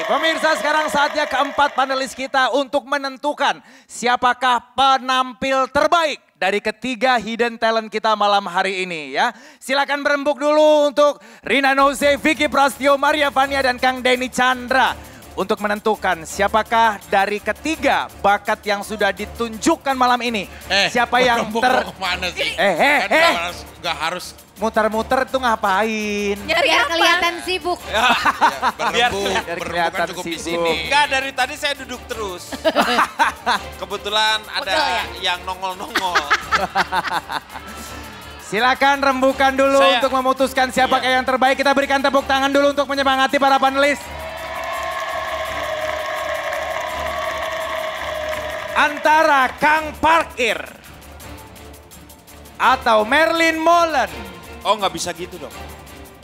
Speaker 3: pemirsa sekarang saatnya keempat panelis kita untuk menentukan siapakah penampil terbaik dari ketiga hidden talent kita malam hari ini ya. Silakan berembuk dulu untuk Rina Nose, Vicky Prasetyo, Maria Vania dan Kang Denny Chandra. Untuk menentukan siapakah dari ketiga bakat yang sudah ditunjukkan malam ini. Siapa yang
Speaker 2: Kemana sih? Gak harus
Speaker 3: muter-muter tuh ngapain?
Speaker 1: Biar kelihatan sibuk.
Speaker 2: berembuk kan
Speaker 3: kelihatan
Speaker 2: cukup di
Speaker 3: sibuk.
Speaker 2: sini.
Speaker 4: Enggak, dari tadi saya duduk terus. Kebetulan ada yang nongol-nongol.
Speaker 3: Silakan rembukan dulu untuk memutuskan siapakah yang terbaik. Kita berikan tepuk tangan dulu untuk menyemangati para panelis. Antara Kang Parkir atau Merlin Molen.
Speaker 4: Oh nggak bisa gitu dong.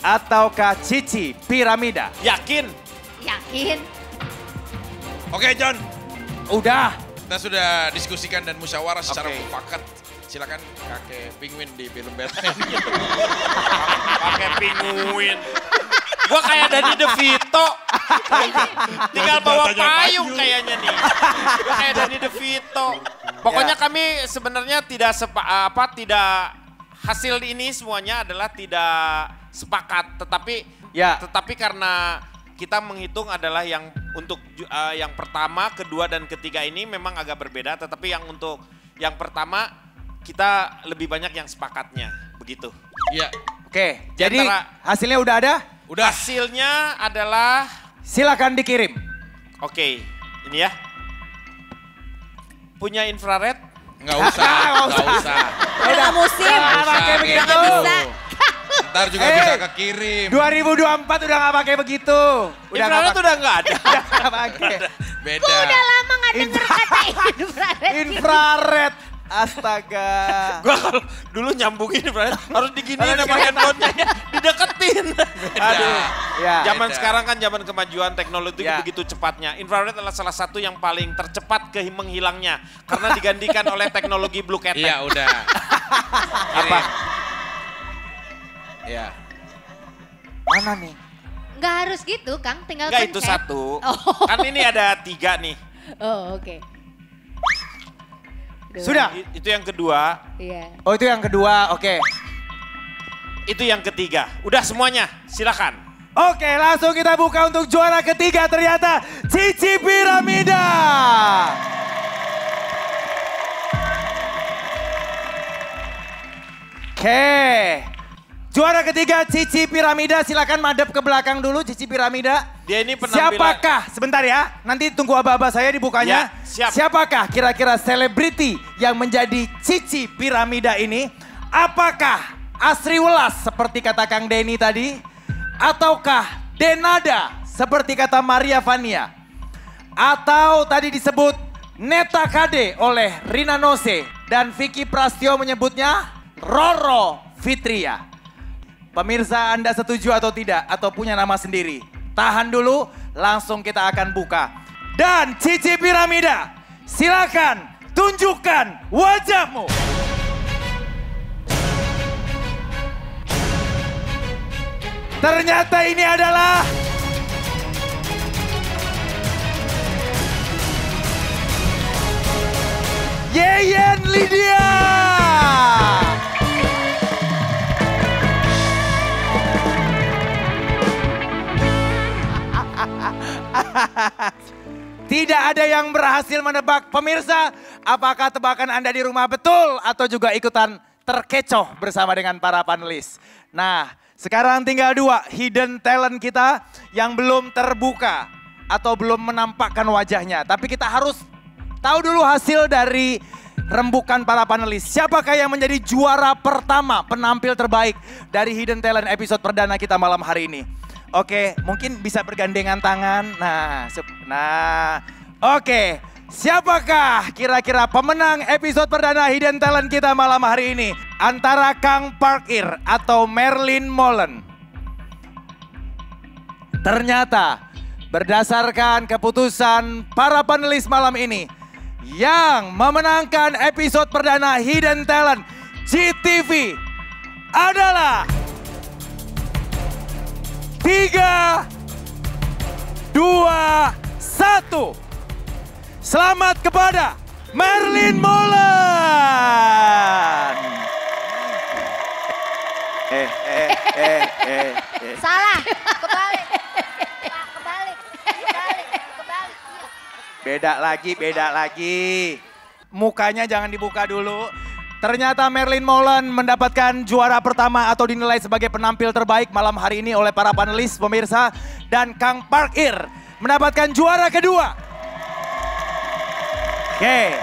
Speaker 3: Ataukah Cici Piramida?
Speaker 4: Yakin?
Speaker 1: Yakin.
Speaker 2: Oke John.
Speaker 3: Udah.
Speaker 2: Kita sudah diskusikan dan musyawarah secara mufakat. Silakan kakek penguin di film Batman.
Speaker 4: Pakai penguin. Gua kayak Danny DeVito. Tinggal bawa payung kayaknya nih. Gua kayak Danny DeVito. Pokoknya kami sebenarnya tidak hasil ini semuanya adalah tidak sepakat, tetapi karena kita menghitung adalah yang untuk yang pertama, kedua dan ketiga ini memang agak berbeda, tetapi yang untuk yang pertama kita lebih banyak yang sepakatnya, begitu.
Speaker 2: Iya.
Speaker 3: Oke, jadi hasilnya udah ada?
Speaker 2: Udah.
Speaker 4: Hasilnya adalah
Speaker 3: silakan dikirim.
Speaker 4: Oke, ini ya. Punya infrared?
Speaker 2: Nggak usah.
Speaker 6: Udah musim.
Speaker 3: Nggak pakai begitu.
Speaker 2: Ntar juga bisa kekirim.
Speaker 3: 2024 udah nggak pakai begitu.
Speaker 4: Infrared udah nggak ada.
Speaker 3: Nggak pakai.
Speaker 2: Beda.
Speaker 1: Gue udah lama nggak denger kata infrared.
Speaker 3: Infrared. Astaga.
Speaker 4: Gua kalau dulu nyambungin harus diginiin sama handphonenya, dideketin. Aduh.
Speaker 3: Ya.
Speaker 4: Zaman sekarang kan zaman kemajuan teknologi begitu cepatnya. Infrared adalah salah satu yang paling tercepat menghilangnya karena digantikan oleh teknologi blue cat.
Speaker 2: Iya udah.
Speaker 3: Apa?
Speaker 2: Iya.
Speaker 3: Mana nih?
Speaker 1: Nggak harus gitu Kang, tinggal
Speaker 4: Enggak,
Speaker 1: pencet.
Speaker 4: itu satu.
Speaker 1: Oh.
Speaker 4: Kan ini ada 3 nih.
Speaker 1: Oh oke.
Speaker 3: Sudah?
Speaker 4: Itu yang kedua.
Speaker 1: Iya.
Speaker 3: Oh itu yang kedua, oke.
Speaker 4: Itu yang ketiga. Udah semuanya, silakan.
Speaker 3: Oke, langsung kita buka untuk juara ketiga ternyata Cici Piramida. Oke. Juara ketiga Cici Piramida, silakan madep ke belakang dulu Cici Piramida.
Speaker 4: Dia ini penampilan.
Speaker 3: Siapakah, sebentar ya, nanti tunggu aba-aba saya dibukanya.
Speaker 4: Ya, siap.
Speaker 3: Siapakah kira-kira selebriti yang menjadi Cici Piramida ini? Apakah Asri Welas seperti kata Kang Denny tadi? Ataukah Denada seperti kata Maria Vania? Atau tadi disebut Neta KD oleh Rina Nose dan Vicky Prasetyo menyebutnya Roro Fitria. Pemirsa Anda setuju atau tidak? Atau punya nama sendiri? Tahan dulu, langsung kita akan buka. Dan Cici Piramida, silakan tunjukkan wajahmu. Ternyata ini adalah Yeyen Lydia. Tidak ada yang berhasil menebak. Pemirsa, apakah tebakan Anda di rumah betul atau juga ikutan terkecoh bersama dengan para panelis? Nah, sekarang tinggal 2 hidden talent kita yang belum terbuka atau belum menampakkan wajahnya. Tapi kita harus tahu dulu hasil dari rembukan para panelis. Siapakah yang menjadi juara pertama penampil terbaik dari hidden talent episode perdana kita malam hari ini? Oke, mungkin bisa bergandengan tangan. Oke. Siapakah kira-kira pemenang episode perdana hidden talent kita malam hari ini? Antara Kang Parkir atau Merlin Molen? Ternyata berdasarkan keputusan para panelis malam ini, yang memenangkan episode perdana hidden talent GTV adalah 3, 2, 1. Selamat kepada Merlin Molen.
Speaker 1: Salah, kebalik. Kebalik.
Speaker 3: Beda lagi. Mukanya jangan dibuka dulu. Ternyata Merlin Molen mendapatkan juara pertama atau dinilai sebagai penampil terbaik malam hari ini oleh para panelis pemirsa. Dan Kang Parkir mendapatkan juara kedua. Oke.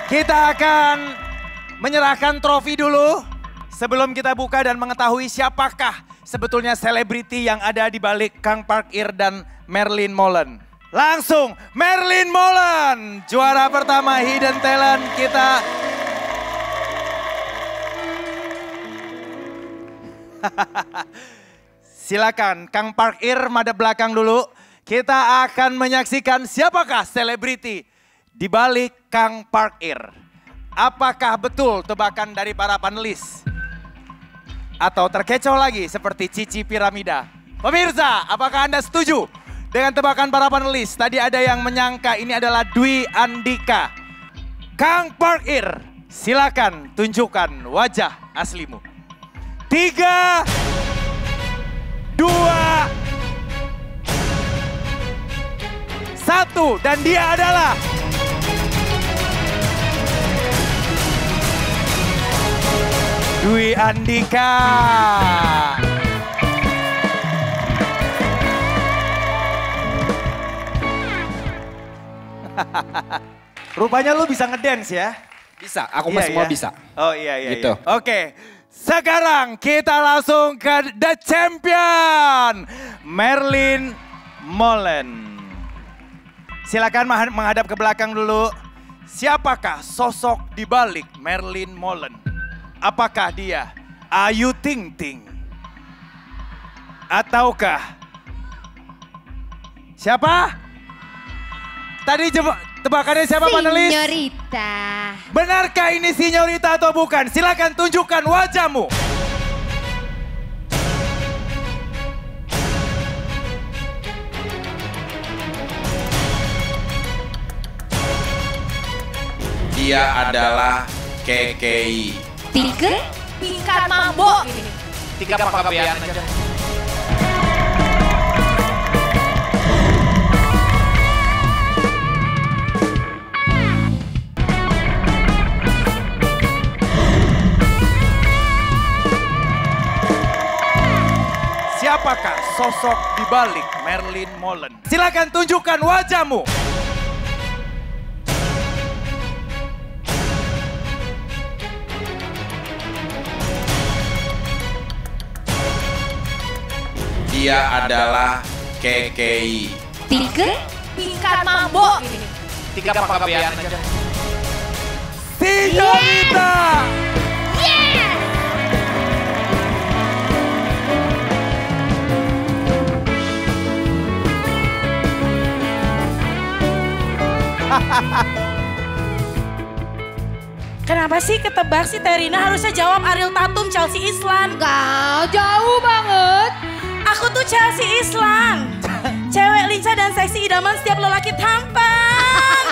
Speaker 3: Kita akan menyerahkan trofi dulu. Sebelum kita buka dan mengetahui siapakah sebetulnya selebriti yang ada di balik Kang Parkir dan Merlin Molen. Langsung Merlin Molen, juara pertama Hidden Talent kita. Silakan Kang Parkir madep belakang dulu. Kita akan menyaksikan siapakah selebriti di balik Kang Parkir. Apakah betul tebakan dari para panelis? Atau terkecoh lagi seperti Cici Piramida? Pemirsa, apakah Anda setuju dengan tebakan para panelis? Tadi ada yang menyangka ini adalah Dwi Andika. Kang Parkir, silakan tunjukkan wajah aslimu. 3, 2, 1, dan dia adalah Dwi Andika. Rupanya lu bisa ngedance ya?
Speaker 9: Bisa, aku mah semua bisa.
Speaker 3: Oh iya.
Speaker 9: Gitu.
Speaker 3: Oke, sekarang kita langsung ke The Champion, Merlin Molen. Silakan menghadap ke belakang dulu. Siapakah sosok di balik Merlin Molen? Apakah dia Ayu Ting Ting? Ataukah siapa? Tadi tebakannya siapa panelis?
Speaker 1: Sinyorita.
Speaker 3: Benarkah ini Sinyorita atau bukan? Silakan tunjukkan wajahmu.
Speaker 4: Dia adalah KKI.
Speaker 6: Tingkat mambo.
Speaker 4: Tiga pakabean aja.
Speaker 3: Siapakah sosok di balik Merlin Molen? Silakan tunjukkan wajahmu.
Speaker 4: Dia adalah KKI.
Speaker 6: Tingkat mambo.
Speaker 4: Tiga pakabean aja.
Speaker 3: Sinyorita.
Speaker 10: Kenapa sih ketebak sih Terina? Harusnya jawab Ariel Tatum, Chelsea Islan.
Speaker 1: Enggak, jauh banget.
Speaker 10: Aku tuh Chelsea Islan. Cewek lincah dan seksi idaman setiap lelaki tampan.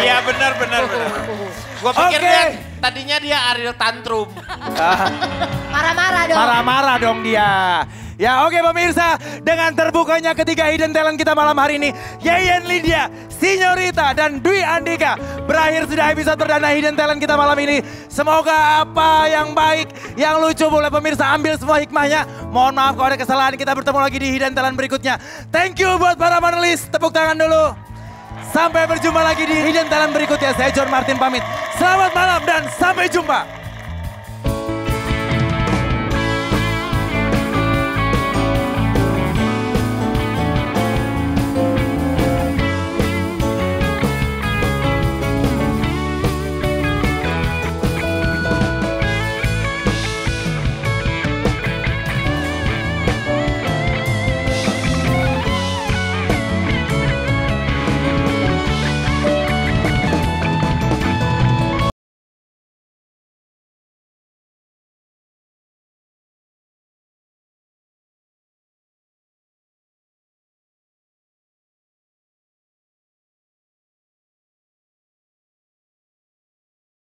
Speaker 4: Iya benar. Gua pikir tadinya dia Ariel Tantrum.
Speaker 1: Marah-marah dong.
Speaker 3: Marah-marah dong dia. Ya oke pemirsa, dengan terbukanya ketiga Hidden Talent kita malam hari ini, Yeyen Lydia, Sinyorita, dan Dwi Andika. Berakhir sudah episode perdana Hidden Talent kita malam ini. Semoga apa yang baik, yang lucu boleh pemirsa ambil semua hikmahnya. Mohon maaf kalau ada kesalahan, kita bertemu lagi di Hidden Talent berikutnya. Thank you buat para panelis, tepuk tangan dulu. Sampai berjumpa lagi di Hidden Talent berikutnya. Saya John Martin pamit. Selamat malam dan sampai jumpa.